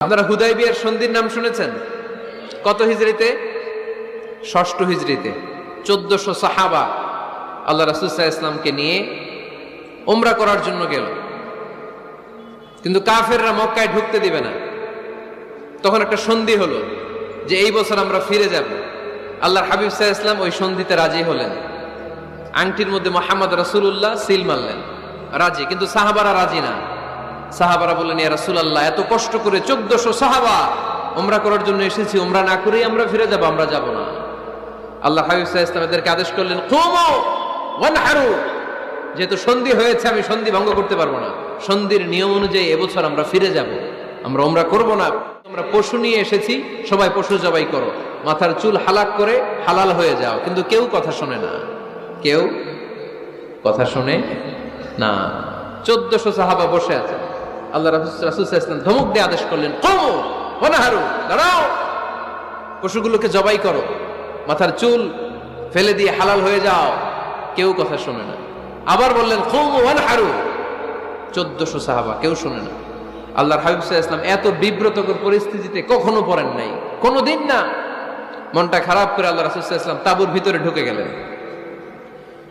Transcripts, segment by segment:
আপনারা হুদাইবিয়ার সন্ধির নাম শুনেছেন? কত হিজরিতে? ৬ষ্ঠ হিজরিতে ১৪০০ সাহাবা আল্লাহ রাসূল সাল্লাল্লাহু আলাইহি ওয়াসাল্লামকে নিয়ে উমরা করার জন্য গেল, কিন্তু কাফেররা মক্কায় ঢুকতে দিবে না। তখন একটা সন্ধি হলো যে এই বছর আমরা ফিরে যাব। আল্লাহর হাবিব সাল্লাল্লাহু আলাইহি ওয়াসাল্লাম ওই সন্ধিতে রাজি হলেন। আংটির মধ্যে মুহাম্মদ রাসূলুল্লাহ সিল মারলেন, রাজি। কিন্তু সাহাবারা রাজি না। সাহাবারা বললেন, ইয়া রাসূলুল্লাহ, এত কষ্ট করে ১৪০০ সাহাবা উমরা করার জন্য এসেছি, উমরা না করেই আমরা ফিরে যাব, আমরা যাব না। আল্লাহ হাবিব সাল্লাল্লাহু আলাইহি ওয়াসাল্লাম এদেরকে আদেশ করলেন, কুমু ওয়ানহারু, যেহেতু সন্ধি হয়েছে আমি সন্ধি ভঙ্গ করতে পারবো না, সন্ধির নিয়ম অনুযায়ী এবছর আমরা ফিরে যাব, আমরা উমরা করব না। আমরা পশু নিয়ে এসেছি, সবাই পশু জবাই করো, মাথার চুল হালাক করে হালাল হয়ে যাও। কিন্তু কেউ কথা শোনে না, কেউ কথা শোনে না। ১৪০০ সাহাবা বসে আছে। আল্লাহ রাসূল সাল্লাল্লাহু আলাইহি ওয়াসাল্লাম ধমক দিয়ে আদেশ করলেন, কুমু ওয়ানহারু, দাঁড়াও, পশুগুলোকে জবাই করো, মাথার চুল ফেলে দিয়ে হালাল হয়ে যাও। কেউ কথা শোনে না। আবার বললেন, কুমু ওয়ানহারু, ১৪০০ সাহাবা, কেউ শোনে না। আল্লাহর হাবিব সাল্লাল্লাহু আলাইহি ওয়াসাল্লাম এত বিব্রতকর পরিস্থিতিতে কখনো পড়েন নাই, কোনোদিন না। মনটা খারাপ করে আল্লাহ রাসূল সাল্লাল্লাহু আলাইহি ওয়াসাল্লাম তাঁবুর ভিতরে ঢুকে গেলেন।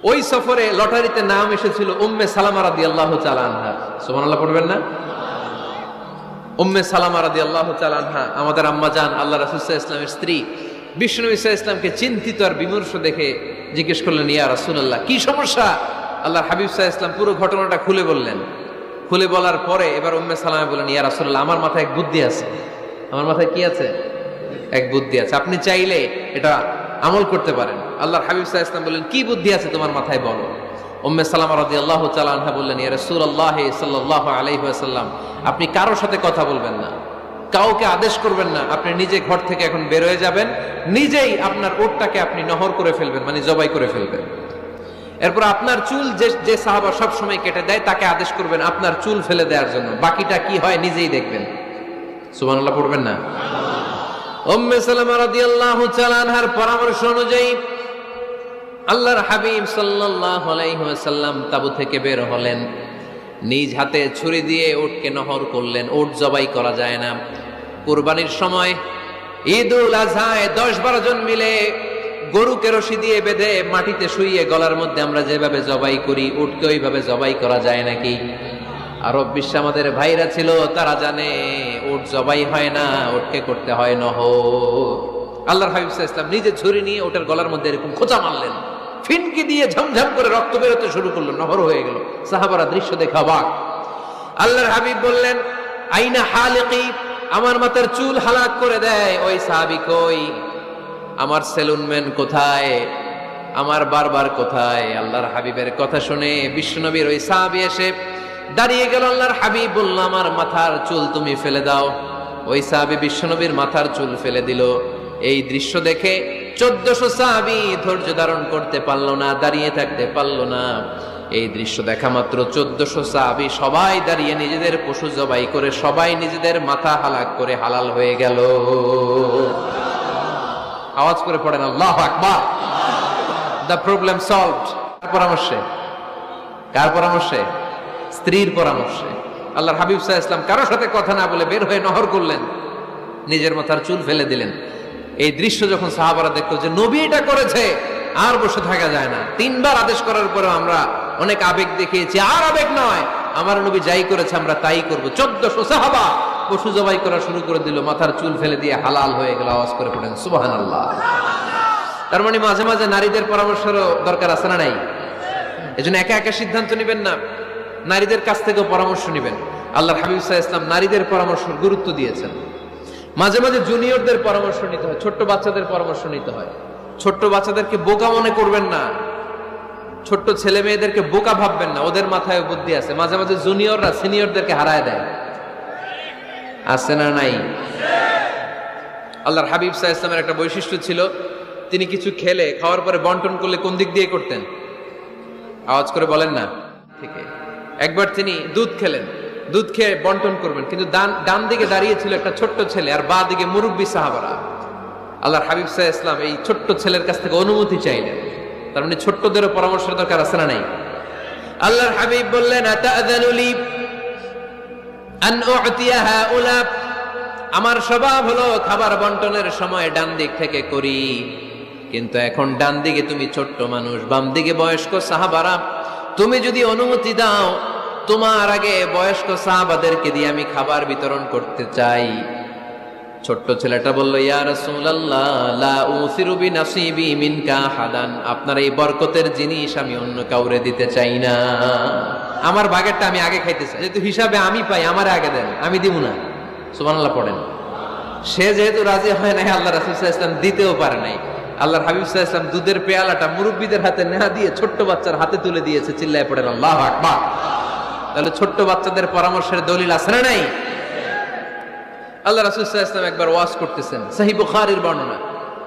ওই সফরে লটারিতে নাম এসেছিল উম্মে সালামা রাদিয়াল্লাহু তাআলা আনহা। সুবহানাল্লাহ পড়বেন না? উম্মে সালামা রাদিয়াল্লাহু তাআলা আনহা আমাদের আম্মা জান, আল্লাহ রাসূল সাল্লাল্লাহু আলাইহি ওয়াসাল্লামের স্ত্রী। বিষ্ণু নবী সাল্লাল্লাহু আলাইহি ওয়াসাল্লামকে চিন্তিত আর বিমর্ষ দেখে জিজ্ঞেস করলেন, ইয়া রাসূলুল্লাহ, কি সমস্যা? আল্লাহর হাবিব সাল্লাল্লাহু আলাইহি ওয়াসাল্লাম পুরো ঘটনাটা খুলে বললেন। খুলে বলার পরে এবার উম্মে সালামা বললেন, ইয়া রাসূলুল্লাহ, আমার মাথায় এক বুদ্ধি আছে। আমার মাথায় কি আছে? এক বুদ্ধি আছে, আপনি চাইলে এটা আমল করতে পারেন। আল্লাহর হাবিব সাল্লাল্লাহু আলাইহি ওয়াসাল্লাম বললেন, কি বুদ্ধি আছে তোমার মাথায়, বলো। উম্মে সালামা রাদিয়াল্লাহু তাআলা আনহা বললেন, ইয়া রাসূলুল্লাহ সাল্লাল্লাহু আলাইহি ওয়াসাল্লাম, আপনি কারোর সাথে কথা বলবেন না, কাউকে আদেশ করবেন না, আপনি নিজে ঘর থেকে এখন বের হয়ে যাবেন, নিজেই আপনার উটটাকে আপনি নহর করে ফেলবেন, মানে জবাই করে ফেলবেন। এরপর আপনার চুল যে সাহাবা সব সময় কেটে দেয় তাকে আদেশ করবেন আপনার চুল ফেলে দেওয়ার জন্য, বাকিটা কি হয় নিজেই দেখবেন। সুবহানাল্লাহ পড়বেন না? উম্মে সালামা রাদিয়াল্লাহু তাআলা আনহার পরামর্শ অনুযায়ী আল্লাহর হাবিব সাল্লাল্লাহু আলাইহি ওয়াসাল্লাম তাবু থেকে বের হলেন, নিজ হাতে ছুরি দিয়ে উটকে নহর করলেন। উট জবাই করা যায় না। কুরবানির সময় ঈদুল আজহায় ১০-১২ জন মিলে গরুকে রশি দিয়ে বেঁধে মাটিতে শুইয়ে গলার মধ্যে আমরা যেভাবে জবাই করি, উটকে ওইভাবে জবাই করা যায় নাকি? আরব বিশ্বে আমাদের ভাইরা ছিল, তারা জানে উট জবাই হয় না, উটকে করতে হয় নহর। আল্লাহর হাবিব সাল্লাল্লাহু আলাইহি ওয়াসাল্লাম নিজে ছুরি নিয়ে ওটার গলার মধ্যে এরকম খোঁচা মারলেন, ফিনকি দিয়ে ঝমঝম করে রক্ত বেরোতে শুরু করলো, নহর হয়ে গেল। সাহাবারা দৃশ্য দেখে অবাক। আল্লাহর হাবিব বললেন, আইনা হালিকি, আমার মাথার চুল হালাক করে দেয় ওই সাহাবী কই? আমার সেলুনম্যান কোথায়? আমার বারবার কোথায়? আল্লাহর হাবিবের কথা শুনে বিশ্বনবীর ওই সাহাবী এসে দাঁড়িয়ে গেল। আল্লাহর হাবিব বলল, আমার মাথার চুল তুমি ফেলে দাও। ওই সাহাবী বিশ্বনবীর মাথার চুল ফেলে দিল। এই দৃশ্য দেখে ১৪০০ সাহাবী ধৈর্য ধারণ করতে পারল না, দাঁড়িয়ে থাকতে পারল না। এই দৃশ্য দেখা মাত্র ১৪০০ সাহাবী সবাই দাঁড়িয়ে নিজেদের পশু জবাই করে সবাই নিজেদের মাথা হালাক করে হালাল হয়ে গেল। আওয়াজ করে পড়েন আল্লাহু আকবার। The problem solved. কার পরামর্শে? কার পরামর্শে? স্ত্রীর পরামর্শে। আল্লাহর হাবিব সাল্লাল্লাহু আলাইহি ওয়াসাল্লাম কারোর সাথে কথা না বলে বের হয়ে নহর করলেন, নিজের মাথার চুল ফেলে দিলেন। এই দৃশ্য যখন সাহাবারা দেখলো যে নবী এটা করেছে, আর বসে থাকা যায় না। ৩বার আদেশ করার পরেও আমরা অনেক আবেগ দেখিয়েছি, আর আবেগ নয়, আমার নবী যাই করেছে আমরা তাই করব। ১৪০০ সাহাবা পশু জবাই করা শুরু করে দিল, মাথার চুল ফেলে দিয়ে হালাল হয়ে গেল। আওয়াজ করে পড়েন সুবহানাল্লাহ। তার মানে মাঝে মাঝে নারীদের পরামর্শেরও দরকার আছে না নাই? এজন্য একা একা সিদ্ধান্ত নেবেন না, নারীদের কাছ থেকেও পরামর্শ নেবেন। আল্লাহর হাবিব সাল্লাল্লাহু আলাইহি ওয়াসাল্লাম নারীদের পরামর্শ গুরুত্ব দিয়েছেন। মাঝে মাঝে জুনিয়রদের পরামর্শ নিতে হয়, ছোট্ট বাচ্চাদের পরামর্শ নিতে হয়। ছোট্ট বাচ্চাদেরকে বোকা মনে করবেন না, ছোট্ট ছেলে মেয়েদেরকে বোকা ভাববেন না, ওদের মাথায় বুদ্ধি আছে। মাঝে মাঝে জুনিয়ররা সিনিয়রদেরকে হারায় দেয়, আছে না নাই? আল্লাহর হাবিব সাল্লাল্লাহু আলাইহি ওয়াসাল্লামের একটা বৈশিষ্ট্য ছিল, তিনি কিছু খেলে খাওয়ার পরে বন্টন করলে কোন দিক দিয়ে করতেন? আওয়াজ করে বলেন না। ঠিক। একবার তিনি দুধ খেলেন, দুধ খেয়ে বন্টন করবেন, কিন্তু ডান দিকে দাঁড়িয়ে ছিল একটা ছোট্ট ছেলে আর বাঁ দিকে মুরব্বী সাহাবারা। আল্লাহর হাবিব সাল্লাল্লাহু আলাইহি ওয়াসাল্লাম এই ছোট্ট ছেলের কাছ থেকে অনুমতি চাইলেন। তার মানে ছোট্টদেরও পরামর্শের দরকার আছে না নাই? আল্লাহর হাবিব বললেন, আতাযানু লি আন উ'তিয়া হাউলা আমার স্বভাব হলো খাবার বন্টনের সময় ডান দিক থেকে করি, কিন্তু এখন ডান দিকে তুমি ছোট্ট মানুষ, বাম দিকে বয়স্ক সাহাবারা, তুমি যদি অনুমতি দাও তোমার আগে বয়স্ক সাহাবাদেরকে দিয়ে আমি খাবার বিতরণ করতে চাই। ছোট্ট ছেলেটা বলল, ইয়া রাসূলুল্লাহ লা উসিরু বিনাসিবি মিনকা হাদান, আপনার এই বরকতের জিনিস আমি অন্য কাউরে দিতে চাই না, আমার ভাগেরটা আমি আগে খাইতে চাই, যেহেতু হিসাবে আমি পাই আমার আগে দেন, আমি দিব না। সুবহানাল্লাহ পড়েন। সে যেহেতু রাজি হয় নাই, আল্লাহ রাসূল সাল্লাল্লাহু আলাইহি ওয়াসাল্লাম দিতেও পারে নাই। আল্লাহর হাবিব সাল্লাল্লাহু আলাইহি ওয়াসাল্লাম দুধের পেয়ালাটা মুরব্বিদের হাতে না দিয়ে ছোট্ট বাচ্চার হাতে তুলে দিয়েছে। চিল্লায় পড়েন আল্লাহু আকবার। তাহলে ছোট্ট বাচ্চাদের পরামর্শের দলিল আছে না নাই? আল্লাহ রাসূল সাল্লাল্লাহু আলাইহি ওয়াসাল্লাম একবার ওয়াজ করতেছেন, সহিহ বুখারীর বর্ণনা।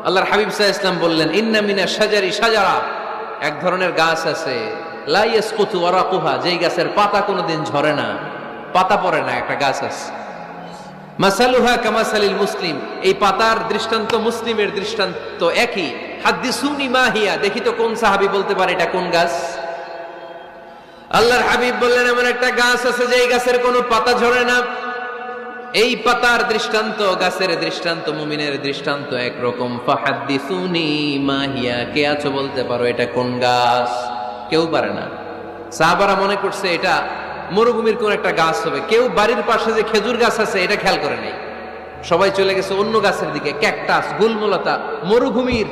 আল্লাহর হাবিব সাল্লাল্লাহু আলাইহি ওয়াসাল্লাম বললেন, ইন্না মিনাশ শাজারি শাজারা, এক ধরনের গাছ আছে, লা ইয়াসকুতু ওয়ারাকুহা, যেই গাছের পাতা কোনোদিন ঝরে না, পাতা পড়ে না, একটা গাছ আছে। মাসালুহা কামাসালিল মুসলিম, এই পাতার দৃষ্টান্ত মুসলিমের দৃষ্টান্ত একই। হাদিসুনি মা হিয়া, দেখি তো কোন সাহাবী বলতে পারে এটা কোন গাছ। আল্লাহর হাবিব বললেন, এমন একটা গাছ আছে যেই গাছের কোনো পাতা ঝরে না। এই পাতার দৃষ্টান্ত, গাছের দৃষ্টান্ত, মুমিনের দৃষ্টান্ত একরকম। ফাহাদিসুনি মা হিয়া, কে আছো বলতে পারো এটা কোন গাছ? কেউ পারে না। সাহাবারা মনে করছে এটা মরুভূমির কোন একটা গাছ হবে। কেউ বাড়ির পাশে যে খেজুর গাছ আছে এটা খেয়াল করে নাই, সবাই চলে গেছে অন্য গাছের দিকে। ক্যাকটাস, গুলমলতা, মরুভূমির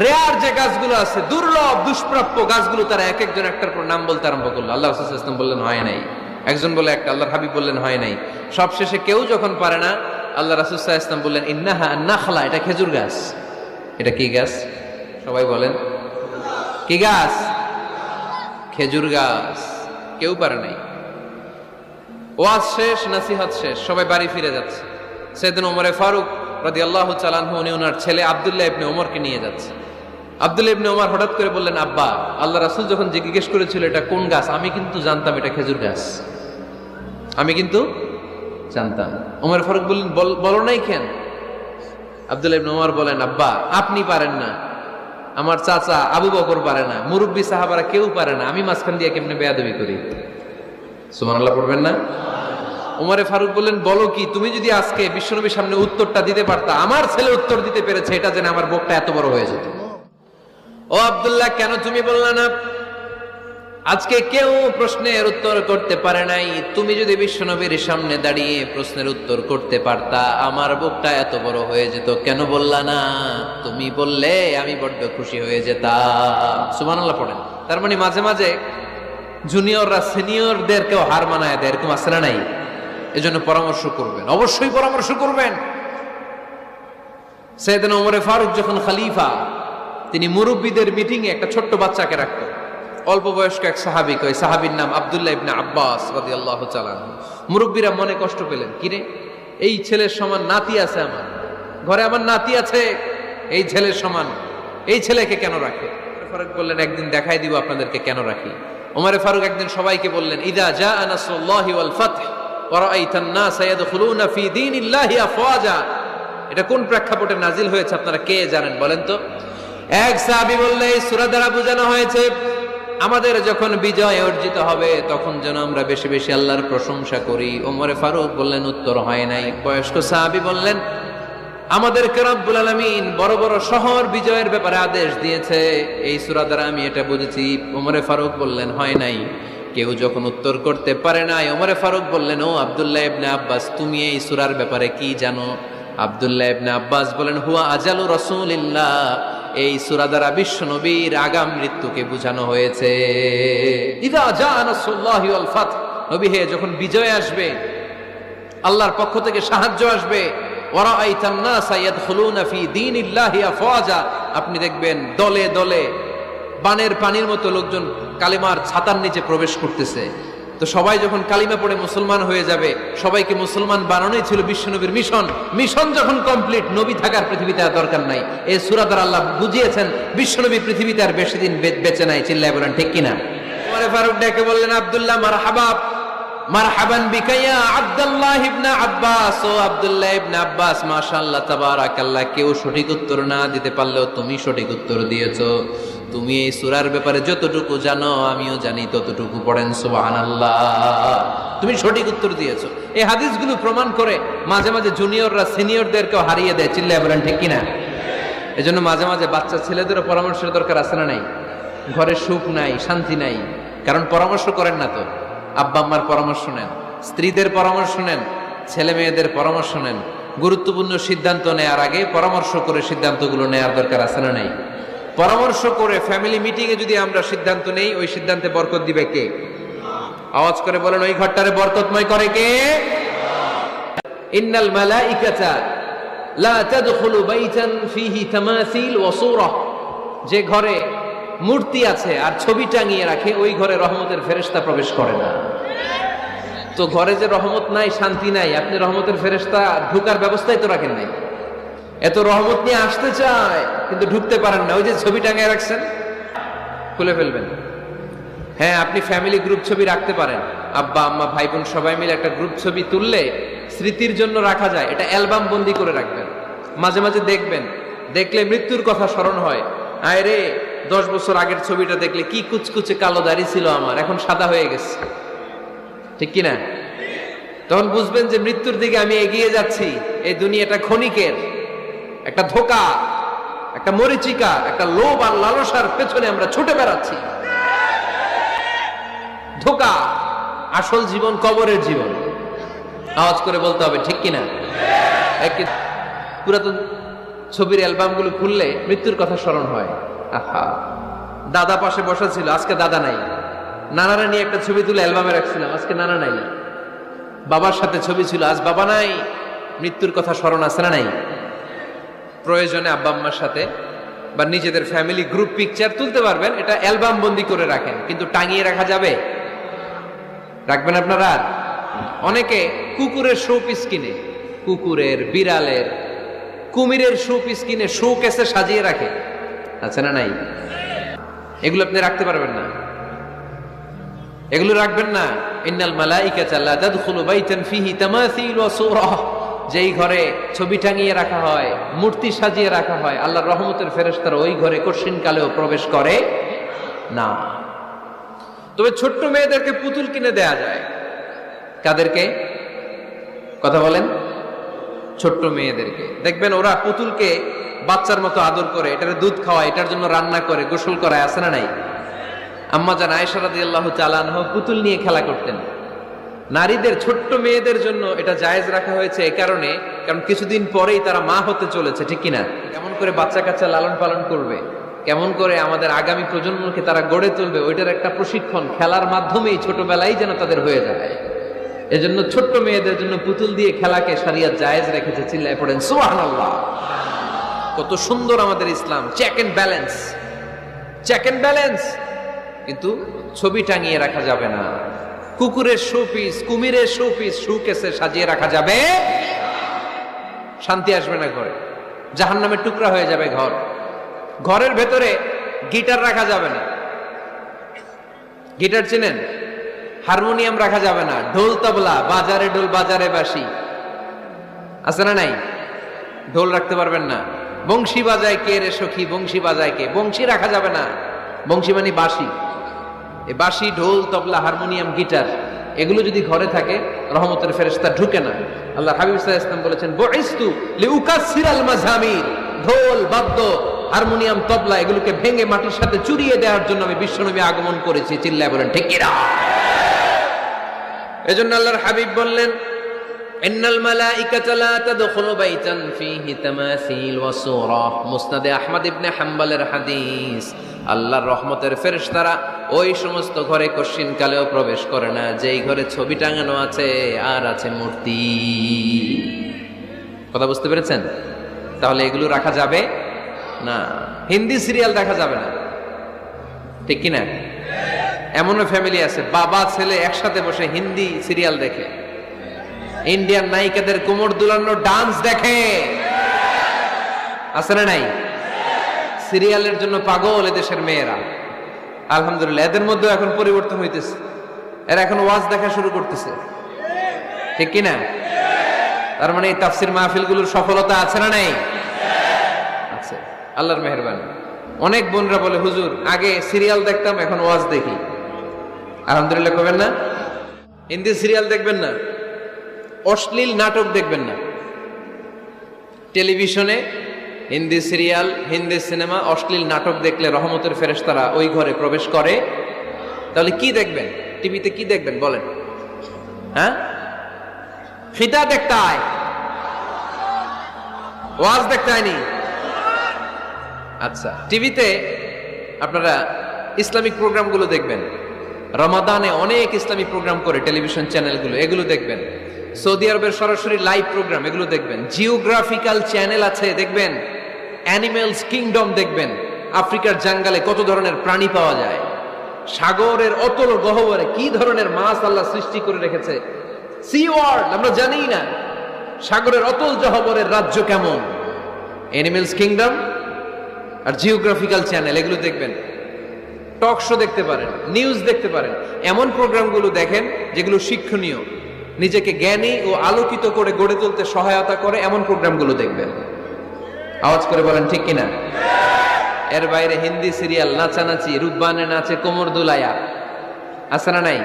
রেয়ার যে গাছগুলো আছে, দুর্লভ দুষ্প্রাপ্য গাছগুলো তারা এক একজন একটার পর নাম বলতে আরম্ভ করলো। আল্লাহ রাসূল সাল্লাল্লাহু আলাইহি ওয়াসাল্লাম বললেন হয় নাই, একজন বলে একটা, আল্লাহর হাবিব বললেন হয় নাই। সবশেষে কেউ যখন পারে না, আল্লাহ রাসূল সাল্লাল্লাহু আলাইহি ওয়াসাল্লাম বললেন, ইন্নাহা নাখলা, এটা খেজুর গাছ। এটা কি গাছ? সবাই বলেন কি গাছ? খেজুর গাছ। কেউ পারে নাই। ওয়াজ শেষ, নসিহত শেষ, সবাই বাড়ি ফিরে যাচ্ছে। সাইয়েদনা ওমরে ফারুক রাদিয়াল্লাহু তাআলা আনহু উনি ওনার ছেলে আব্দুল্লাহ ইবনে ওমরকে নিয়ে যাচ্ছে। আব্দুল্লাহ ইবনে ওমর হঠাৎ করে বললেন, আব্বা, আল্লাহ রাসূল যখন জিজ্ঞেস করেছিল এটা কোন গাছ, আমি কিন্তু জানতাম এটা খেজুর গাছ, আমি কিন্তু জানতাম। ওমর ফারুক বললেন, বলো নাই কেন? আব্দুল্লাহ ইবনে ওমর বলেন, আব্বা আপনি পারেন না, আমার চাচা আবু বকর পারে না, মুরব্বী সাহাবারা কেউ পারে না, আমি মাঝখান দিয়ে কেমনে বেয়াদবি করি? সুবহানাল্লাহ পড়বেন না? ওমরে ফারুক বললেন, বলো কি, তুমি যদি আজকে বিশ্বনবীর সামনে উত্তরটা দিতে পারতা, আমার ছেলে উত্তর দিতে পেরেছে এটা জেনে আমার বুকটা এত বড় হয়ে যেত। ও আব্দুল্লাহ, কেন তুমি বললা না? আজকে কেউ প্রশ্নের উত্তর করতে পারে নাই, তুমি যদি বিশ্বনবীর সামনে দাঁড়িয়ে প্রশ্নের উত্তর করতে পারতা, আমার বুকটা এত বড় হয়ে যেত। কেন বললা না? তুমি বললে আমি বড্ড খুশি হয়ে যেতাম। সুবহানাল্লাহ পড়েন। তার মানে মাঝে মাঝে জুনিয়ররা সিনিয়রদেরকেও হার মানায় দেয়, এরকম আছে না নাই? এজন্য পরামর্শ করবেন, অবশ্যই পরামর্শ করবেন। সাইয়েদনা ওমরে ফারুক যখন খলিফা, তিনি মুরব্বীদের মিটিং এ একটা ছোট্ট বাচ্চাকে রাখতো, অল্প বয়স্ক এক সাহাবী, ওই সাহাবীর নাম আব্দুল্লাহ ইবনে আব্বাস রাদিয়াল্লাহু তাআলা। মুরব্বীরা মনে কষ্ট পেলেন, কিরে এই ছেলের সমান নাতি আছে, আমার ঘরে আমার নাতি আছে, এই ছেলের সমান এই ছেলেকে কেন রাখে? ফারুক বললেন, একদিন দেখাই দিব আপনাদেরকে কেন রাখি। ওমরে ফারুক একদিন সবাইকে বললেন, ইদা জাআ নাসরুল্লাহি ওয়াল ফাতহ ওয়া রাআইতান নাসা ইয়াদখুলুনা ফি দীনিল্লাহি আফওয়াজা, এটা কোন প্রেক্ষাপটে নাজিল হয়েছে আপনারা কে জানেন বলেন তো? এক সাহাবী বললে, এই সূরা দ্বারা বোঝানো হয়েছে আমাদের যখন বিজয় অর্জিত হবে তখন যেন আমরা বেশি বেশি আল্লাহর প্রশংসা করি। ওমরে ফারুক বললেন, উত্তর হয় নাই। বয়স্ক সাহাবী বললেন, আমাদেরকে রব্বুল আলামিন বড় বড় শহর বিজয়ের ব্যাপারে আদেশ দিয়েছে, এই সূরা দ্বারা আমি এটা বুঝেছি। ওমরে ফারুক বললেন, হয় নাই। কেউ যখন উত্তর করতে পারে নাই, ওমরে ফারুক বললেন, ও আব্দুল্লাহ ইবনে আব্বাস, তুমি এই সূরার ব্যাপারে কি জানো? আব্দুল্লাহ ইবনে আব্বাস বলেন, হুয়া আজালু রাসূলিল্লাহ, এই সূরা দ্বারা বিশ্ব নবীর আগাম মৃত্যুকে বোঝানো হয়েছে। ইদা জাআ নাসরুল্লাহি ওয়াল ফাতহ, নবী হে যখন বিজয় আসবে, আল্লাহর পক্ষ থেকে সাহায্য আসবে, ওয়া রাআইতান নাসা ইয়াদখুলুনা ফি দীনিল্লাহি আফওয়াজা, আপনি দেখবেন দলে দলে বানের পানির মতো লোকজন কালিমার ছাতার নিচে প্রবেশ করতেছে। তো সবাই যখন কালিমা পড়ে মুসলমান হয়ে যাবে, সবাইকে মুসলমান বানানোই ছিল বিশ্বনবীর মিশন। মিশন যখন কমপ্লিট, নবী থাকার পৃথিবীতে আর দরকার নাই। এই সূরা দ্বারা আল্লাহ বুঝিয়েছেন বিশ্বনবী পৃথিবীতে আর বেশি দিন বেঁচে নাই। চিল্লায় বলেন ঠিক কিনা? ওমরে ফারুক ডেকে বললেন, আব্দুল্লাহ মারহাবা, মারহাবান বিকা ইয়া আব্দুল্লাহ ইবনে আব্বাস, ও আব্দুল্লাহ ইবনে আব্বাস, মাশাআল্লাহ তাবারাকাল্লাহ, কেউ সঠিক উত্তর না দিতে পারলেও তুমি সঠিক উত্তর দিয়েছো। তুমি এই সূরার ব্যাপারে যতটুকু জানো আমিও জানি ততটুকু, পড়েন সুবহানাল্লাহ। তুমি সঠিক উত্তর দিয়েছো। এই হাদিসগুলো প্রমাণ করে মাঝে মাঝে জুনিয়ররা সিনিয়রদেরকেও হারিয়ে দেয়। চিল্লায় বলেন ঠিক কিনা? এজন্য মাঝে মাঝে বাচ্চা ছেলেদেরও পরামর্শের দরকার আছে না নাই? ঘরে সুখ নাই, শান্তি নাই, কারণ পরামর্শ করেন না তো। আব্বা আম্মার পরামর্শ নেন, স্ত্রীদের পরামর্শ নেন, ছেলে মেয়েদের পরামর্শ নেন। গুরুত্বপূর্ণ সিদ্ধান্ত নেওয়ার আগে পরামর্শ করে সিদ্ধান্তগুলো নেওয়ার দরকার আছে না নাই? পরামর্শ করে ফ্যামিলি মিটিং এ যদি আমরা সিদ্ধান্ত নেই, ওই সিদ্ধান্তে বরকত দিবে কে? আওয়াজ করে বলেন, ওই ঘরটারে বরকতময় করে কে? ইন্নাল মালাইকাতা লা তাদখুলু বাইতান ফীহি তামাসিল ওয়া সূরা, যে ঘরে মূর্তি আছে আর ছবি টাঙিয়ে রাখে, ওই ঘরে রহমতের ফেরেশতা প্রবেশ করে না। তো ঘরে যে রহমত নাই, শান্তি নাই, আপনি রহমতের ফেরেশতা ঢোকার ব্যবস্থাই তো রাখেন নাই। এত রহমত নিয়ে আসতে চায় কিন্তু ঢুকতে পারেন না, ওই যে ছবি টাঙিয়ে রাখছেন, খুলে ফেলবেন। হ্যাঁ, আপনি ফ্যামিলি গ্রুপ ছবি রাখতে পারেন, আব্বা আম্মা ভাই বোন সবাই মিলে একটা গ্রুপ ছবি তুললে স্মৃতির জন্য রাখা যায়। এটা অ্যালবাম বন্দি করে রাখবেন, মাঝে মাঝে দেখবেন, দেখলে মৃত্যুর কথা স্মরণ হয়। আয় রে, 10 বছর আগের ছবিটা দেখলে কি কুচকুচে কালো দাড়ি ছিল আমার, এখন সাদা হয়ে গেছে, ঠিক কিনা? তখন বুঝবেন যে মৃত্যুর দিকে আমি এগিয়ে যাচ্ছি। এই দুনিয়াটা ক্ষণিকের, একটা ধোঁকা, একটা মরিচিকা, একটা লোভ আর লালসার পেছনে আমরা ছুটে বেড়াচ্ছি। ধোঁকা, আসল জীবন কবরের জীবন। আওয়াজ করে বলতে হবে ঠিক কিনা? পুরাতন ছবির অ্যালবামগুলো খুললে মৃত্যুর কথা স্মরণ হয়। আহা, দাদা পাশে বসা ছিল, আজকে দাদা নাই। নানারা নিয়ে একটা ছবি তুলে অ্যালবামে রাখছিলাম, আজকে নানা নাই। বাবার সাথে ছবি ছিল, আজ বাবা নাই। মৃত্যুর কথা স্মরণ আছে না নাই? প্রয়োজনে আব্বা আম্মার সাথে বা নিজেদের ফ্যামিলি গ্রুপ পিকচার তুলতে পারবেন, এটা অ্যালবাম বন্দি করে রাখেন, কিন্তু টাঙিয়ে রাখা যাবে? রাখবেন আপনারা? অনেকে কুকুরের শো পিস কিনে, কুকুরের, বিড়ালের, কুমিরের শো পিস কিনে শো কেসে সাজিয়ে রাখে, আছে না নাই? এগুলো আপনি রাখতে পারবেন না, এগুলো রাখবেন না। ইন্নাল মালাইকাতা লা তাদখুলু বাইতান ফীহি তামাসিল ওয়া সূরা, যেই ঘরে ছবি টাঙিয়ে রাখা হয়, মূর্তি সাজিয়ে রাখা হয়, আল্লাহর রহমতের ফেরেশতারা ওই ঘরে কঠিন কালেও প্রবেশ করে না। তবে ছোট্ট মেয়েদেরকে পুতুল কিনে দেয়া যায়। কাদেরকে? কথা বলেন। ছোট্ট মেয়েদেরকে দেখবেন, ওরা পুতুলকে বাচ্চার মতো আদর করে, এটার দুধ খাওয়ায়, এটার জন্য রান্না করে, গোসল করায়, আছে না নাই? আম্মা জান আয়েশা রাদিয়াল্লাহু তাআলা আনহা পুতুল নিয়ে খেলা করতেন। নারীদের, ছোট্ট মেয়েদের জন্য এটা জায়েজ রাখা হয়েছে এই কারণে, কারণ কিছুদিন পরেই তারা মা হতে চলেছে, ঠিক কিনা? কেমন করে বাচ্চা কাচ্চা লালন পালন করবে, কেমন করে আমাদের আগামী প্রজন্মকে তারা গড়ে তুলবে, ওইটার একটা প্রশিক্ষণ খেলার মাধ্যমেই ছোটবেলায় যেন তাদের হয়ে যায়। এজন্য ছোট্ট মেয়েদের জন্য পুতুল দিয়ে খেলাকে শরিয়ত জায়েজ রেখেছে। চিল্লায় পড়েন সুবহানাল্লাহ। কত সুন্দর আমাদের ইসলাম, check and balance, check and balance. কিন্তু ছবি টাঙিয়ে রাখা যাবে না। কুকুরের শোপিস, কুমিরের শোপিস শোকেসে সাজিয়ে রাখা যাবে, শান্তি আসবে না ঘরে, জাহান্নামের টুকরা হয়ে যাবে ঘর। ঘরের ভেতরে গিটার রাখা যাবে না। গিটার চেনেন? হারমোনিয়াম রাখা যাবে না। ঢোল তবলা, বাজারে ঢোল বাজারে বাঁশি, আছে না নাই? ঢোল রাখতে পারবেন না। বংশী বাজায় কে রে সখী, বংশী বাজায় কে, বংশী রাখা যাবে না। বংশী মানে বাঁশি। এই বাঁশি, ঢোল, তবলা, হারমোনিয়াম, গিটার, এগুলো যদি ঘরে থাকে রহমতের ফেরেশতা ঢুকে না। আল্লাহ হাবিব সাল্লাল্লাহু আলাইহি ওয়াসাল্লাম বলেছেন, বুইসতু লিউকাসসিরাল মাযামির, ঢোল, বাদ্য, হারমোনিয়াম, তবলা এগুলোকে ভেঙে মাটির সাথে চুরিয়ে দেওয়ার জন্য আমি বিশ্বনবী আগমন করেছি। চিল্লায় বলেন ঠিক কিনা? এজন্য আল্লাহর হাবিব বললেন, ইন্নাল মালাইকাতা লা তাদখুলু বাইতান ফীহি তামাসিল ওয়া সূরা। মুসনাদে আহমদ ইবনে হাম্বলের হাদিস। আল্লাহর রহমতের ফেরেশতারা ওই সমস্ত ঘরে কশিন কালেও প্রবেশ করে না যেই ঘরে ছবি টাঙানো আছে আর আছে মূর্তি। কথা বুঝতে পেরেছেন? তাহলে এগুলো রাখা যাবে না। হিন্দি সিরিয়াল দেখা যাবে না, ঠিক কিনা? এমনও ফ্যামিলি আছে, বাবা ছেলে একসাথে বসে হিন্দি সিরিয়াল দেখে, ইন্ডিয়ান নায়িকাদের কোমর দুলানো ডান্স দেখে, আছে না নাই? সিরিয়ালের জন্য পাগল এদেশের মেয়েরা। আলহামদুলিল্লাহ, এদের মধ্যে এখন পরিবর্তন হইতেছে। এরা এখন ওয়াজ দেখা শুরু করতেছে, ঠিক কিনা? তার মানে এই তাফসির মাহফিলগুলোর সফলতা আছে না নাই? আছে, আল্লাহর মেহেরবানি। অনেক বোনরা বলে, হুজুর আগে সিরিয়াল দেখতাম, এখন ওয়াজ দেখি। আলহামদুলিল্লাহ করবেন না? হিন্দি সিরিয়াল দেখবেন না, অশ্লীল নাটক দেখবেন না। টেলিভিশনে হিন্দি সিরিয়াল, হিন্দি সিনেমা, অশ্লীল নাটক দেখলে রহমতের ফেরেশতারা ওই ঘরে প্রবেশ করে। তাহলে কি দেখবেন? টিভিতে কি দেখবেন বলেন? হ্যাঁ, খিদা দেখতে হয়, ওয়াজ দেখতে হয়নি। আচ্ছা, টিভিতে আপনারা ইসলামিক প্রোগ্রামগুলো দেখবেন। রমাদানে অনেক ইসলামিক প্রোগ্রাম করে টেলিভিশন চ্যানেলগুলো, এগুলো দেখবেন। সৌদি আরবের সরাসরি লাইভ প্রোগ্রাম, এগুলো দেখবেন। জিওগ্রাফিক্যাল চ্যানেল আছে, দেখবেন। অ্যানিমেলস কিংডম দেখবেন। আফ্রিকার জঙ্গলে কত ধরনের প্রাণী পাওয়া যায়, সাগরের অতল গহ্বরে কি ধরনের মাছ আল্লাহ সৃষ্টি করে রেখেছে, সি ওয়ার্ল্ড আমরা জানি না, সাগরের অতল গহ্বরের রাজ্য কেমন। অ্যানিমেলস কিংডম আর জিওগ্রাফিক্যাল চ্যানেল, এগুলো দেখবেন। টক শো দেখতে পারেন, নিউজ দেখতে পারেন। এমন প্রোগ্রামগুলো দেখেন যেগুলো শিক্ষণীয়, নিজেকে জ্ঞানী ও আলোকিত করে গড়ে তুলতে সহায়তা করে, এমন প্রোগ্রামগুলো দেখবেন। আওয়াজ করে বলেন ঠিক কিনা? এর বাইরে হিন্দি সিরিয়াল, নাচানাচি, রূপবানে নাচে কোমর দুলায়া, আছে না নাই?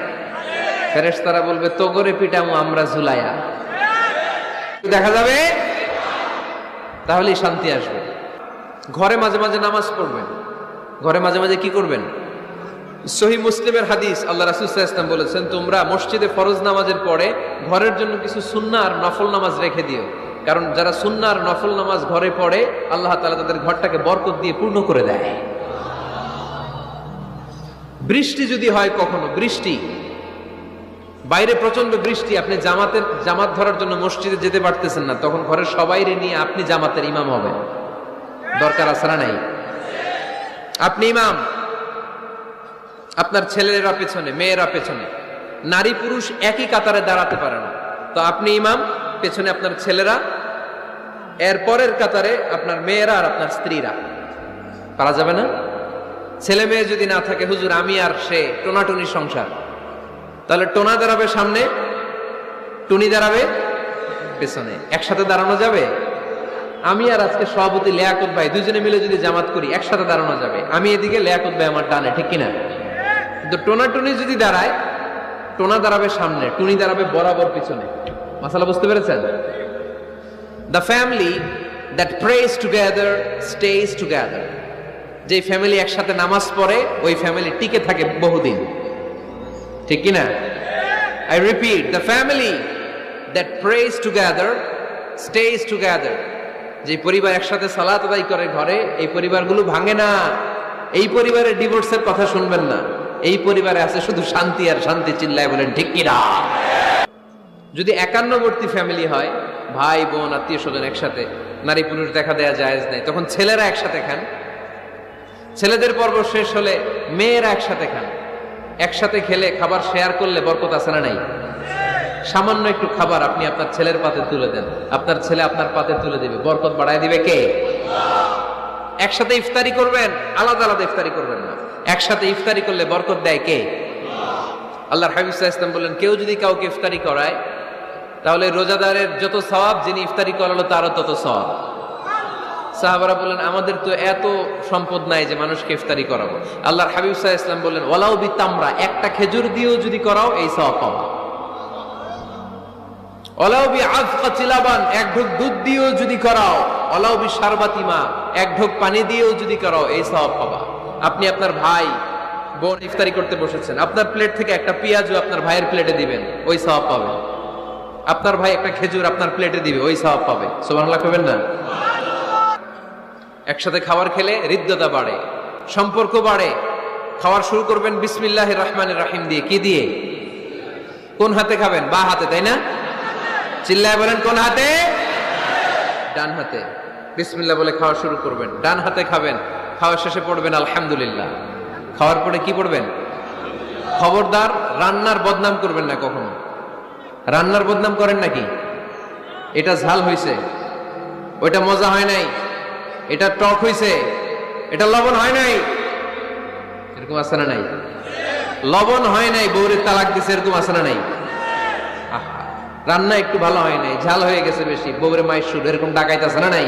ফেরেশতারা বলবে তোগরে পিটামু আমরা ঝুলায়া। দেখা যাবে, তাহলেই শান্তি আসবে। ঘরে মাঝে মাঝে নামাজ পড়বেন। ঘরে মাঝে মাঝে কি করবেন? সহিহ মুসলিমের হাদিস, আল্লাহ রাসূল সাল্লাল্লাহু আলাইহি ওয়াসাল্লাম বলেছেন, তোমরা মসজিদে ফরজ নামাজের পরে ঘরের জন্য কিছু সুন্নাহ আর নফল নামাজ রেখে দিও। কারণ যারা সুন্নাহ আর নফল নামাজ ঘরে পড়ে, আল্লাহ তাআলা তাদের ঘরটাকে বরকত দিয়ে পূর্ণ করে দেয়। বৃষ্টি যদি হয়, কখনো বৃষ্টি, বাইরে প্রচন্ড বৃষ্টি, আপনি জামাত ধরার জন্য মসজিদে যেতে পারতেছেন না, তখন ঘরের সবাইরে নিয়ে আপনি জামাতের ইমাম হবেন। দরকার আছে না নাই? আপনি ইমাম, আপনার ছেলেরা পেছনে, মেয়েরা পেছনে। নারী পুরুষ একই কাতারে দাঁড়াতে পারে না, তো আপনি ইমাম, পেছনে আপনার ছেলেরা, এর পরের কাতারে আপনার মেয়েরা আর আপনার স্ত্রীরা। পারা যাবে না? ছেলে মেয়ে যদি না থাকে, হুজুর আমি আর সে টোনাটুনি সংসার, তাহলে টোনা দাঁড়াবে সামনে, টুনি দাঁড়াবে পেছনে। একসাথে দাঁড়ানো যাবে? আমি আর আজকে সভাপতি লিয়াকত ভাই দুজনে মিলে যদি জামাত করি, একসাথে দাঁড়ানো যাবে। আমি এদিকে, লিয়াকত ভাই আমার ডানে, ঠিক কিনা? কিন্তু টোনা টুনি যদি দাঁড়ায়, টোনা দাঁড়াবে সামনে, টুনি দাঁড়াবে বরাবর পিছনে। মাসালা বুঝতে পেরেছেন? The family that prays together stays together. যে ফ্যামিলি একসাথে নামাজ পড়ে, ওই ফ্যামিলি টিকে থাকে বহুদিন, ঠিক কিনা? I repeat, the family that prays together stays together. যে পরিবার একসাথে সালাত আদায় করে ঘরে, এই পরিবারগুলো ভাঙে না। এই পরিবারে ডিভোর্সের কথা শুনবেন না। এই পরিবারে আছে শুধু শান্তি আর শান্তি। চিল্লায় বলেন ঠিক কিনা? যদি একান্নবর্তী ফ্যামিলি হয়, ভাই বোন আত্মীয় স্বজন একসাথে, নারী পুরুষ দেখা দেয়া জায়েজ নেই, তখন ছেলেরা একসাথে খান। ছেলেদের পর্ব শেষ হলে মেয়েরা একসাথে খান। একসাথে খেলে, খাবার শেয়ার করলে বরকত আছে না নাই? সামান্য একটু খাবার আপনি আপনার ছেলের পাতে তুলে দেন, আপনার ছেলে আপনার পাতে তুলে দিবে, বরকত বাড়ায় দিবে কে? একসাথে ইফতারি করবেন, আলাদা আলাদা ইফতারি করবেন না। একসাথে ইফতারি করলে বরকত দেয় কে? আল্লাহর হাবিব সাল্লাল্লাহু আলাইহি ওয়াসাল্লাম বললেন, কেউ যদি কাউকে ইফতারি করায়, তাহলে রোজাদারের যত সওয়াব, যিনি ইফতারি করালো তারও তত সওয়াব। সাহাবারা বললেন, আমাদের তো এত সম্পদ নাই যে মানুষকে ইফতারি করাবো। আল্লাহর হাবিব সাল্লাল্লাহু আলাইহি ওয়াসাল্লাম বললেন, ওয়ালাউ বিতামরা, একটা খেজুর দিয়েও যদি করাও এই সওয়াব পাবা। ওয়ালাউ বিআযকাতি লাবান, এক ঢোক দুধ দিয়েও যদি করাও, ওয়ালাউ বিশারবাতি মা, এক ঢোক পানি দিয়েও যদি করাও, এই সওয়াব পাবা। আপনি আপনার ভাই বোন ইফতারি করতে বসেছেন, আপনার প্লেট থেকে একটা পেঁয়াজও আপনার ভাইয়ের প্লেটে দিবেন, ওই সওয়াব পাবেন। আপনার ভাই একটা খেজুর আপনার প্লেটে দিবে, ওই সওয়াব পাবে। সুবহানাল্লাহ কইবেন না? একসাথে খাবার খেলে হৃদ্যতা বাড়ে, সম্পর্ক বাড়ে। খাওয়ার শুরু করবেন বিসমিল্লাহির রহমানির রহিম দিয়ে। কি দিয়ে? কোন হাতে খাবেন? বা হাতে, তাই না? চিল্লায় বলেন কোন হাতে? ডান হাতে। বিসমিল্লাহ বলে খাওয়া শুরু করবেন, ডান হাতে খাবেন। খাওয়া শেষে পড়বেন আলহামদুলিল্লাহ। খাওয়ার পরে কি পড়বেন? খবরদার রান্নার বদনাম করবেন না কখনো। রান্নার বদনাম করেন নাকি? এটা ঝাল হয়েছে, ওইটা মজা হয় নাই, এটা টক হয়েছে, এটা লবণ হয় নাই, এরকম আছে না নাই? লবণ হয় নাই, বউরের তালাক দিছে, এরকম আছে না নাই? রান্না একটু ভালো হয় নাই, ঝাল হয়ে গেছে বেশি, বউরে মাইশুর, এরকম ডাকাইতে আছে না নাই?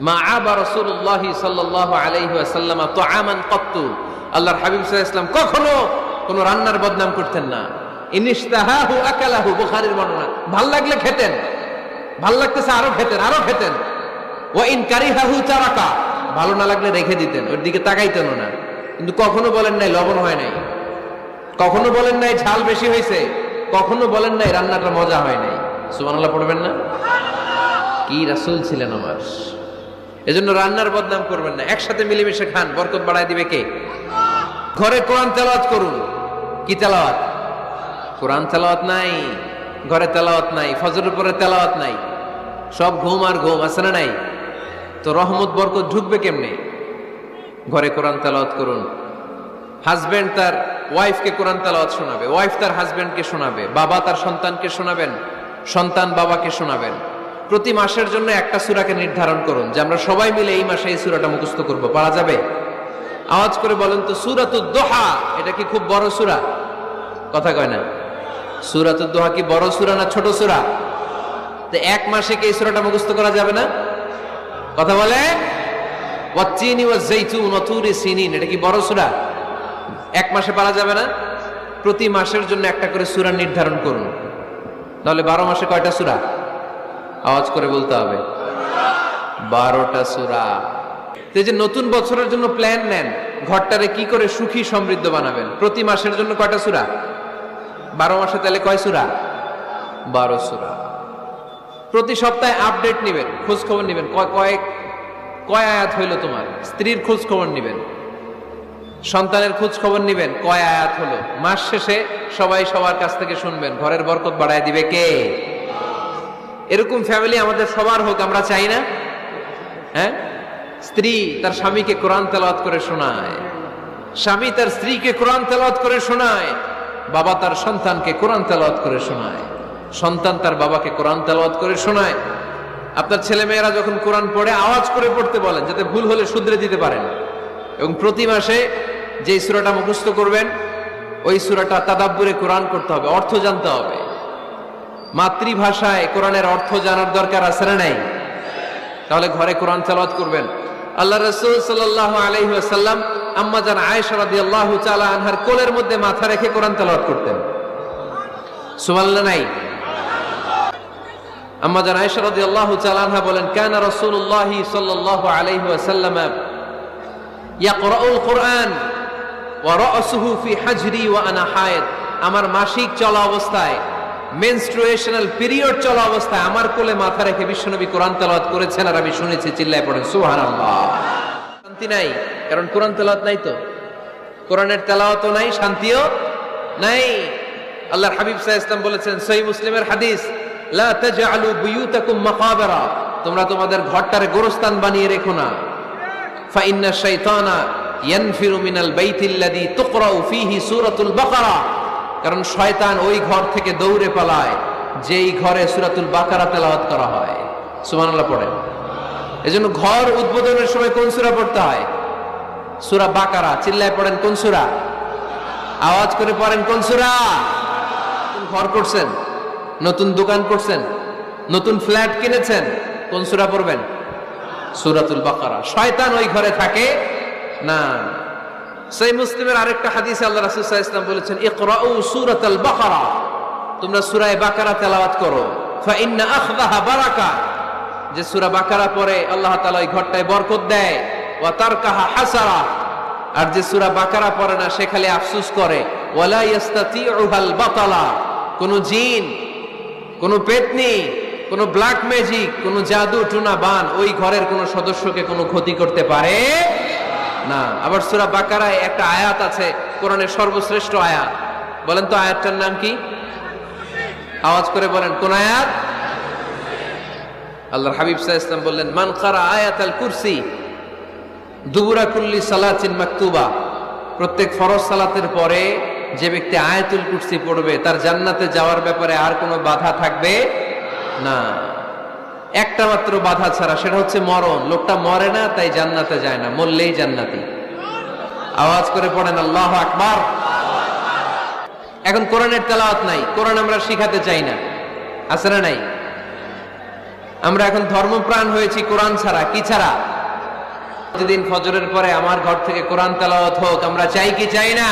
মা আবা রাসূলুল্লাহ সাল্লাল্লাহু আলাইহি ওয়াসাল্লাম তুআমান ক্বাত্তু। আল্লাহর হাবিব সাল্লাল্লাহু আলাইহি ওয়াসাল্লাম কখনো কোনো রান্নার বদনাম করতেন না। ইনিশতাহাহু আকালাহু, বুখারীর বর্ণনা। ভাল লাগলে খেতেন, ভাল লাগতেছে আরো খেতেন, আরো খেতেন। ওয়া ইন কারিহাহু তারাকা, ভালো না লাগলে রেখে দিতেন, ওর দিকে তাকাইতেন না। কিন্তু কখনো বলেন নাই লবণ হয় নাই, কখনো বলেন নাই ঝাল বেশি হয়েছে, কখনো বলেন নাই রান্নাটা মজা হয় নাই। সুবহানাল্লাহ পড়বেন না? কি রাসূল ছিলেন আমার। এজন্য রান্নার বদনাম করবেন না, একসাথে মিলেমিশে খান, বরকত বাড়ায় দিবে কে? ঘরে কোরআন তেলাওয়াত করুন। কি তেলাওয়াত? কোরআন তেলাওয়াত নাই, ঘরে তেলাওয়াত নাই, ফজরের পরে তেলাওয়াত নাই, সব ঘুম আর ঘুম, আছে না নাই? তো রহমত বরকত ঢুকবে কেমনে? ঘরে কোরআন তেলাওয়াত করুন। হাজবেন্ড তার ওয়াইফকে কোরআন তেলাওয়াত শোনাবে, ওয়াইফ তার হাজবেন্ডকে শোনাবে, বাবা তার সন্তানকে শোনাবেন, সন্তান বাবাকে শোনাবেন। প্রতি মাসের জন্য একটা সূরাকে নির্ধারণ করুন যে আমরা সবাই মিলে এই মাসে এই সূরাটা মুখস্থ করব। পারা যাবে? আওয়াজ করে বলেন তো, সূরাতুদ দোহা এটা কি খুব বড় সূরা? কথা কয় না। সূরাতুদ দোহা কি বড় সূরা না ছোট সূরা? তো এক মাসে কি এই সূরাটা মুখস্থ করা যাবে না? কথা বলে। ওয়াত্তিনি ওয়াজ-যাইতুন ওয়া তুরি সিনিন, এটা কি বড় সূরা? এক মাসে পারা যাবে না? প্রতি মাসের জন্য একটা করে সূরা নির্ধারণ করুন। তাহলে 12 মাসে কয়টা সূরা? আওয়াজ করে বলতে হবে, 12টা সূরা। এই যে নতুন বছরের জন্য প্ল্যান নেন, ঘরটারে কি করে সুখী সমৃদ্ধ বানাবেন। প্রতি মাসের জন্য কয়টা সূরা? 12 মাসে তাহলে কয় সূরা? 12 সূরা। প্রতি সপ্তাহে আপডেট নেবেন, খোঁজ খবর নেবেন, কয় আয়াত হইল তোমার। স্ত্রীর খোঁজ খবর নেবেন, সন্তানের খোঁজ খবর নেবেন, কয় আয়াত হলো। মাস শেষে সবাই সবার কাছ থেকে শুনবেন, ঘরের বরকত বাড়ায় দিবে কে? এরকম ফ্যামিলি আমাদের সবার হোক, আমরা চাই না? হ্যাঁ, স্ত্রী তার স্বামীকে কোরআন তেলাওয়াত করে শোনায়, স্বামী তার স্ত্রীকে কোরআন তেলাওয়াত করে শোনায়, বাবা তার সন্তানকে কোরআন তেলাওয়াত করে শোনায়, সন্তান তার বাবাকে কোরআন তেলাওয়াত করে শোনায়। আপনার ছেলে মেয়েরা যখন কোরআন পড়ে আওয়াজ করে পড়তে বলেন, যাতে ভুল হলে শুধরে দিতে পারেন। এবং প্রতি মাসে যে সূরাটা মুখস্থ করবেন, ওই সূরাটা তাদাব্বুরে কোরআন করতে হবে, অর্থ জানতে হবে। মাতৃভাষায় কোরআনের অর্থ জানার দরকার আছে না নাই? তাহলে ঘরে কোরআন তেলাওয়াত করবেন। আল্লাহ রাসূল সাল্লাল্লাহু আলাইহি ওয়াসাল্লাম আম্মা জান আয়েশা রাদিয়াল্লাহু তাআলা আনহার কোলের মধ্যে মাথা রেখে কোরআন তেলাওয়াত করতেন। সুবহানাল্লাহ নাই? আম্মা জান আয়েশা রাদিয়াল্লাহু তাআলা আনহা বলেন, কানা রাসূলুল্লাহি সাল্লাল্লাহু আলাইহি ওয়াসাল্লাম ইয়াকরাউল কুরআন ওয়া রাসুহু ফি হাজরি ওয়া আনা হায়েদ। আমার মাসিক চলা অবস্থায়, মেনস্ট্রুয়েশনাল পিরিয়ড চলা অবস্থায় আমার কোলে মাথা রেখে বিশ্বনবী কোরআন তেলাওয়াত করেছেন, আর আমি শুনেছি। চিল্লায় পড়েন সুবহানাল্লাহ। শান্তি নাই, কারণ কোরআন তেলাওয়াত নাই। তো কোরআনের তেলাওয়াতও নাই, শান্তিও নাই। আল্লাহর হাবিব সাল্লাল্লাহু আলাইহি ওয়াসাল্লাম বলেছেন, সহিহ মুসলিমের হাদিস, লা তাজআলু বুয়ুতাকুম মাকাবিরা, তোমরা তোমাদের ঘরটারে গোরস্থান বানিয়ে রেখো না। ফা ইন্না শাইতানা ইয়ানফিরু মিনাল বাইতিল্লাযী তুকরাউ ফীহি সূরাতুল বাকারা, কারণ শয়তান ওই ঘর থেকে দৌড়ে পালায় যেই ঘরে সূরাতুল বাকারা তেলাওয়াত করা হয়। সুবহানাল্লাহ পড়েন। এজন্য ঘর উদ্বোধনের সময় কোন সূরা পড়তে হয়? সূরা বাকারা। চিল্লায় পড়েন কোন সূরা? আওয়াজ করে পড়েন কোন সূরা? ঘর করছেন, নতুন দোকান করছেন, নতুন ফ্ল্যাট কিনেছেন, কোন সূরা পড়বেন? সূরাতুল বাকারা। শয়তান ওই ঘরে থাকে না। সহিহ মুসলিমের আরেকটা হাদিসে আল্লাহ রাসূল সাল্লাল্লাহু আলাইহি ওয়াসাল্লাম বলেছেন, ইকরাউ সূরাতাল বাকারা, তোমরা সূরা বাকারা তেলাওয়াত করো। ফা ইন্না আখযাহা বারাকা, যে সূরা বাকারা পড়ে আল্লাহ তাআলা ওই ঘরটায় বরকত দেয়। ওয়া তারকাহা হাসারা, আর যে সূরা বাকারা পড়ে না সে খালি আফসোস করে। ওয়ালা ইস্তাতিউহাল বাতালা, কোন জিন, কোন পেতনি, কোন ব্ল্যাক ম্যাজিক, কোন জাদু টুনা বান ওই ঘরের কোন সদস্যকে কোনো ক্ষতি করতে পারে না। আবার সূরা বাকারায় একটা আয়াত আছে, কোরআনের সর্বশ্রেষ্ঠ আয়াত। বলেন তো আয়াতটার নাম কি? আওয়াজ করে বলেন কোন আয়াত? আল্লাহর হাবিব সাল্লাল্লাহু আলাইহি ওয়াসাল্লাম বললেন, মান ক্বারা আয়াতাল কুরসি দুবুরা কুল্লি সালাতিন মাকতুবা, প্রত্যেক ফরজ সালাতের পরে যে ব্যক্তি আয়াতুল কুরসি পড়বে তার জান্নাতে যাওয়ার ব্যাপারে আর কোনো বাধা থাকবে না। একটা মাত্র বাধা ছাড়া, সেটা হচ্ছে মরণ। লোকটা মরে না তাই জান্নাতে যায় না, মরলেই জান্নাতি। আওয়াজ করে পড়েন আল্লাহু আকবার। এখন কোরআনের তেলাওয়াত নাই, কোরআন আমরা শিখাতে চাই না, আছে না নাই? আমরা এখন ধর্মপ্রাণ হয়েছি কোরআন ছাড়া। কি ছাড়া? প্রতিদিন ফজরের পরে আমার ঘর থেকে কোরআন তেলাওয়াত হোক, আমরা চাই কি চাই না?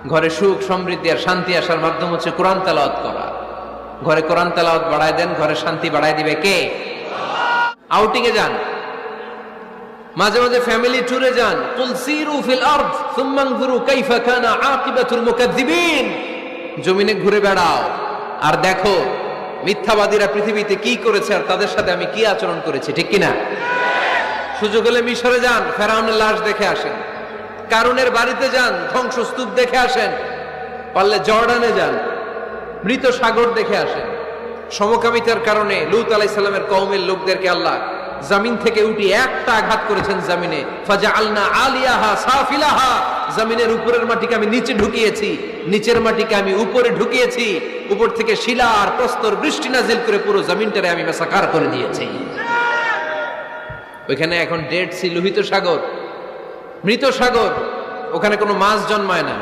ঘরে সুখ সমৃদ্ধি আর শান্তি আসার মাধ্যম হচ্ছে কোরআন তেলাওয়াত করা। ঘরে কোরআন তেলাওয়াত বাড়ায় দেন, ঘরে শান্তি বাড়ায় দিবে কে? আউটিং এ যান, মাঝে মাঝে ফ্যামিলি ট্যুরে যান। কুল সিরু ফিল আরদ সুম্মা আনজুরু কাইফা কানা আকিবাতুল মুকাজ্জিবিন। জমিনে ঘুরে বেড়াও আর দেখো মিথ্যাবাদীরা পৃথিবীতে কি করেছে আর তাদের সাথে আমি কি আচরণ করেছি, ঠিক কিনা? সুযোগ হলে মিশরে যান, ফেরাউনের লাশ দেখে আসেন। কারুনের বাড়িতে যান, ধ্বংসস্তূপ দেখে আসেন। পারলে জর্ডানে যান, মৃত সাগর দেখে আসেন। সমকামিতার কারণে লূত আলাইহিস সালামের কওমের লোকদেরকে আল্লাহ জমিন থেকে উঠিয়ে একটা আঘাত করেছেন জমিনে। ফাজআলনা আলিয়াহা সাফিলাহা, জমিনের উপরের মাটিকে আমি নিচে ঢুকিয়েছি, নিচের মাটিকে আমি উপরে ঢুকিয়েছি। উপর থেকে শিলা আর প্রস্তর বৃষ্টি নাজিল করে পুরো জমিনটারে আমি মেসাকার করে দিয়েছি। ওইখানে এখন ডেড সি, লোহিত সাগর, মৃত সাগর। ওখানে কোনো মাছ জন্মায় না,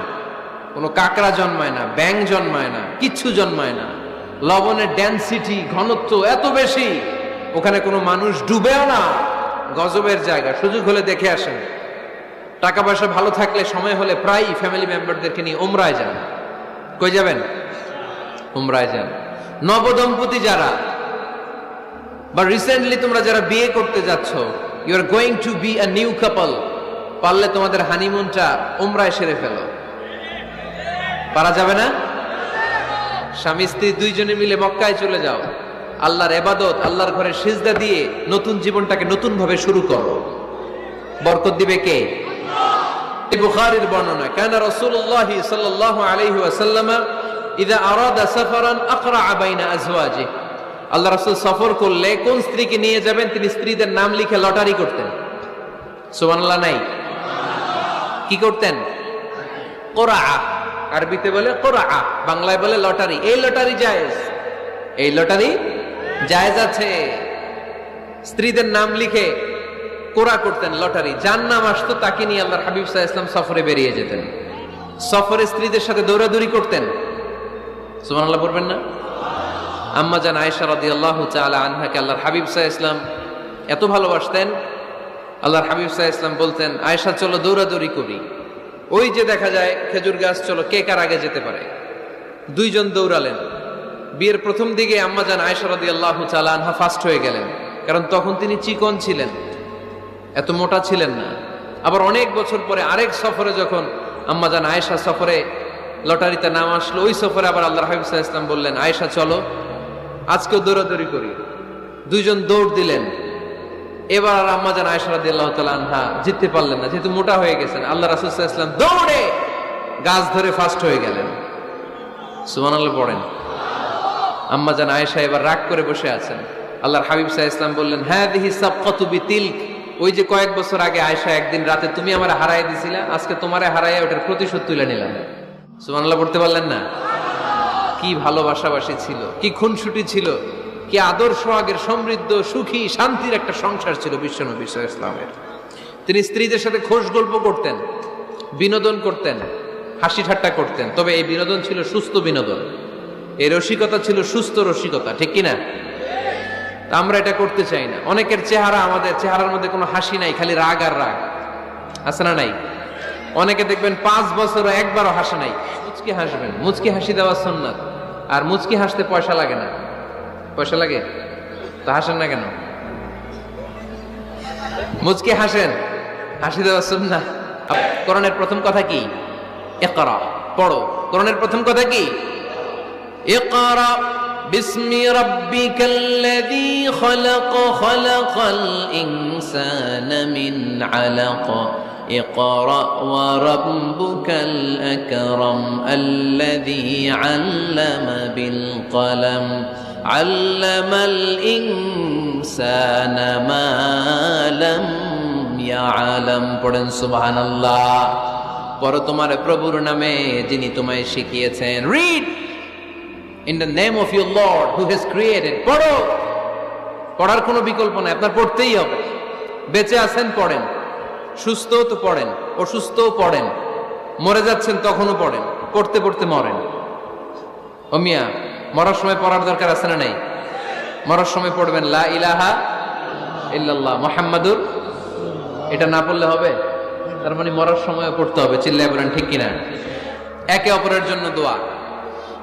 কোনো কাঁকড়া জন্মায় না, ব্যাঙ জন্মায় না, কিচ্ছু জন্মায় না। লবণের ডেনসিটি, ঘনত্ব এত বেশি, ওখানে কোনো মানুষ ডুবেও না। গজবের জায়গা, সুযোগ হলে দেখে আসেন। টাকা পয়সা ভালো থাকলে সময় হলে প্রায় ফ্যামিলি মেম্বারদেরকে নিয়ে উমরায় যান। কই যাবেন? উমরায় যান। নবদম্পতি যারা বা রিসেন্টলি তোমরা যারা বিয়ে করতে যাচ্ছ, you are going to be a new couple, পারলে তোমাদের হানিমুনটা উমরায় সেরে ফেলো। পারা যাবে না? স্বামী স্ত্রী দুইজনে মিলে মক্কায় চলে যাও, আল্লাহর ইবাদত, আল্লাহর ঘরে সিজদা দিয়ে নতুন জীবনটাকে নতুন ভাবে শুরু করো। বরকত দিবে কে? বুখারীর বর্ণনা, কানা রাসূলুল্লাহ সাল্লাল্লাহু আলাইহি ওয়াসাল্লাম ইযা আরাদা সাফারান আকরা বাইনা আজওয়াজিহি। আল্লাহ রাসূল সফর করলে কোন স্ত্রীকে নিয়ে যাবেন তিনি স্ত্রীদের নাম লিখে লটারি করতেন। সুবহানাল্লাহ নাই? কি করতেন? কোরআ, আরবিতে বলে কোরআ, বাংলায় বলে লটারি। এই লটারি জায়েজ, এই লটারি জায়েজ আছে। স্ত্রীদের নাম লিখে কোরআ করতেন, লটারি। যার নাম আসতো তাকে নিয়ে আল্লাহর হাবিব সাল্লাল্লাহু আলাইহি ওয়াসাল্লাম সফরে বেরিয়ে যেতেন। সফরে স্ত্রীদের সাথে দৌড়াদৌড়ি করতেন। সুবহানাল্লাহ বলবেন না? আম্মা জান আয়েশা রাদিয়াল্লাহু তাআলা আনহাকে আল্লাহর হাবিব সাল্লাল্লাহু আলাইহি ওয়াসাল্লাম এত ভালোবাসতেন, আল্লাহর হাবিব সাল্লাল্লাহু আলাইহি ওয়াসাল্লাম বলতেন, আয়েশা চলো দৌড়াদৌড়ি করি। ওই যে দেখা যায় খেজুর গাছ, চলো কে কার আগে যেতে পারে। দুইজন দৌড়ালেন। বিয়ের প্রথম দিকে আম্মা জান আয়েশা রাদিয়াল্লাহু তাআলা আনহা ফার্স্ট হয়ে গেলেন, কারণ তখন তিনি চিকন ছিলেন, এত মোটা ছিলেন না। আবার অনেক বছর পরে আরেক সফরে যখন আম্মা জান আয়েশা সফরে লটারিতে নাম আসলো, ওই সফরে আবার আল্লাহর হাবিব সাল্লাল্লাহু আলাইহি ওয়াসাল্লাম বললেন, আয়েশা চলো আজকেও দৌড়াদৌড়ি করি। দুইজন দৌড় দিলেন। এবার আর আম্মা জান আয়েশা রাদিয়াল্লাহু তাআলা আনহা জিততে পারলেন না, যেহেতু মোটা হয়ে গেছেন। আল্লাহ রাসূল সাল্লাল্লাহু আলাইহি ওয়াসাল্লাম দৌড়ে গাছ ধরে ফার্স্ট হয়ে গেলেন। সুবহানাল্লাহ পড়েন। আম্মা জান আয়েশা এবার রাগ করে বসে আছেন। আল্লাহর হাবিব সাল্লাল্লাহু আলাইহি ওয়াসাল্লাম বললেন, হাদিহি সাবকাতু বিতিলক, ওই যে কয়েক বছর আগে আয়েশা একদিন রাতে তুমি আমারে হারায় দিছিলা, আজকে তোমারে হারাইয়া ওটার প্রতিশোধ তুলে নিলাম। সুবহানাল্লাহ পড়তে পারলেন না? কি ভালোবাসাবাসী ছিল, কি খুনসুটি ছিল, কি আদর্শ আগের সমৃদ্ধ সুখী শান্তির একটা সংসার ছিল বিশ্বনবী সাল্লাল্লাহু আলাইহি ওয়াসাল্লামের। তিনি স্ত্রীদের সাথে খোশ গল্প করতেন, বিনোদন করতেন, হাসি ঠাট্টা করতেন। তবে এই বিনোদন ছিল সুস্থ বিনোদন, এই রসিকতা ছিল সুস্থ রসিকতা, ঠিক কিনা? আমরা এটা করতে চাই না। অনেকের চেহারা, আমাদের চেহারার মধ্যে কোনো হাসি নাই, খালি রাগ আর রাগ, আছে না নাই? অনেকে দেখবেন 5 বছরও একবারও হাসে নাই। মুচকি হাসবেন, মুচকি হাসি দেওয়া সুন্নাত। আর মুচকি হাসতে পয়সা লাগে না। পয়সা লাগে তো হাসেন না কেন? মুচকি হাসেন, হাসি দেওয়া সুন্নাত। কোরআনের প্রথম কথা কি? ইকরা, পড়ো। কোরআনের প্রথম কথা কি? ইকরা বিসমি রাব্বিকাল্লাযী খালাক, খালাকাল ইনসানা মিন আলাক, ইকরা ওয়া রাব্বুকাল আকরাম আল্লাযী আল্লামা বিল কলম, আল্লামাল ইনসানা মা লাম ইয়ালাম। পড়েন সুবহানাল্লাহ। পড়ো তোমার প্রভুর নামে যিনি তোমায় শিখিয়েছেন। Read in the name of your Lord who has created. পড়ো, পড়ার কোনো বিকল্প নাই, আপনার পড়তেই হবে। বেঁচে আছেন পড়েন, সুস্থ তো পড়েন, অসুস্থও পড়েন, মরে যাচ্ছেন তখনও পড়েন, পড়তে পড়তে মরেন। ও মিয়া, মরার সময় পড়ার দরকার আছে না নাই? মরার সময় পড়বেন লা ইলাহা ইল্লাল্লাহ মুহাম্মাদুর, এটা না পড়লে হবে? তার মানে মরার সময় পড়তে হবে। চিল্লায় বলেন ঠিক কিনা? একে অপরের জন্য দোয়া।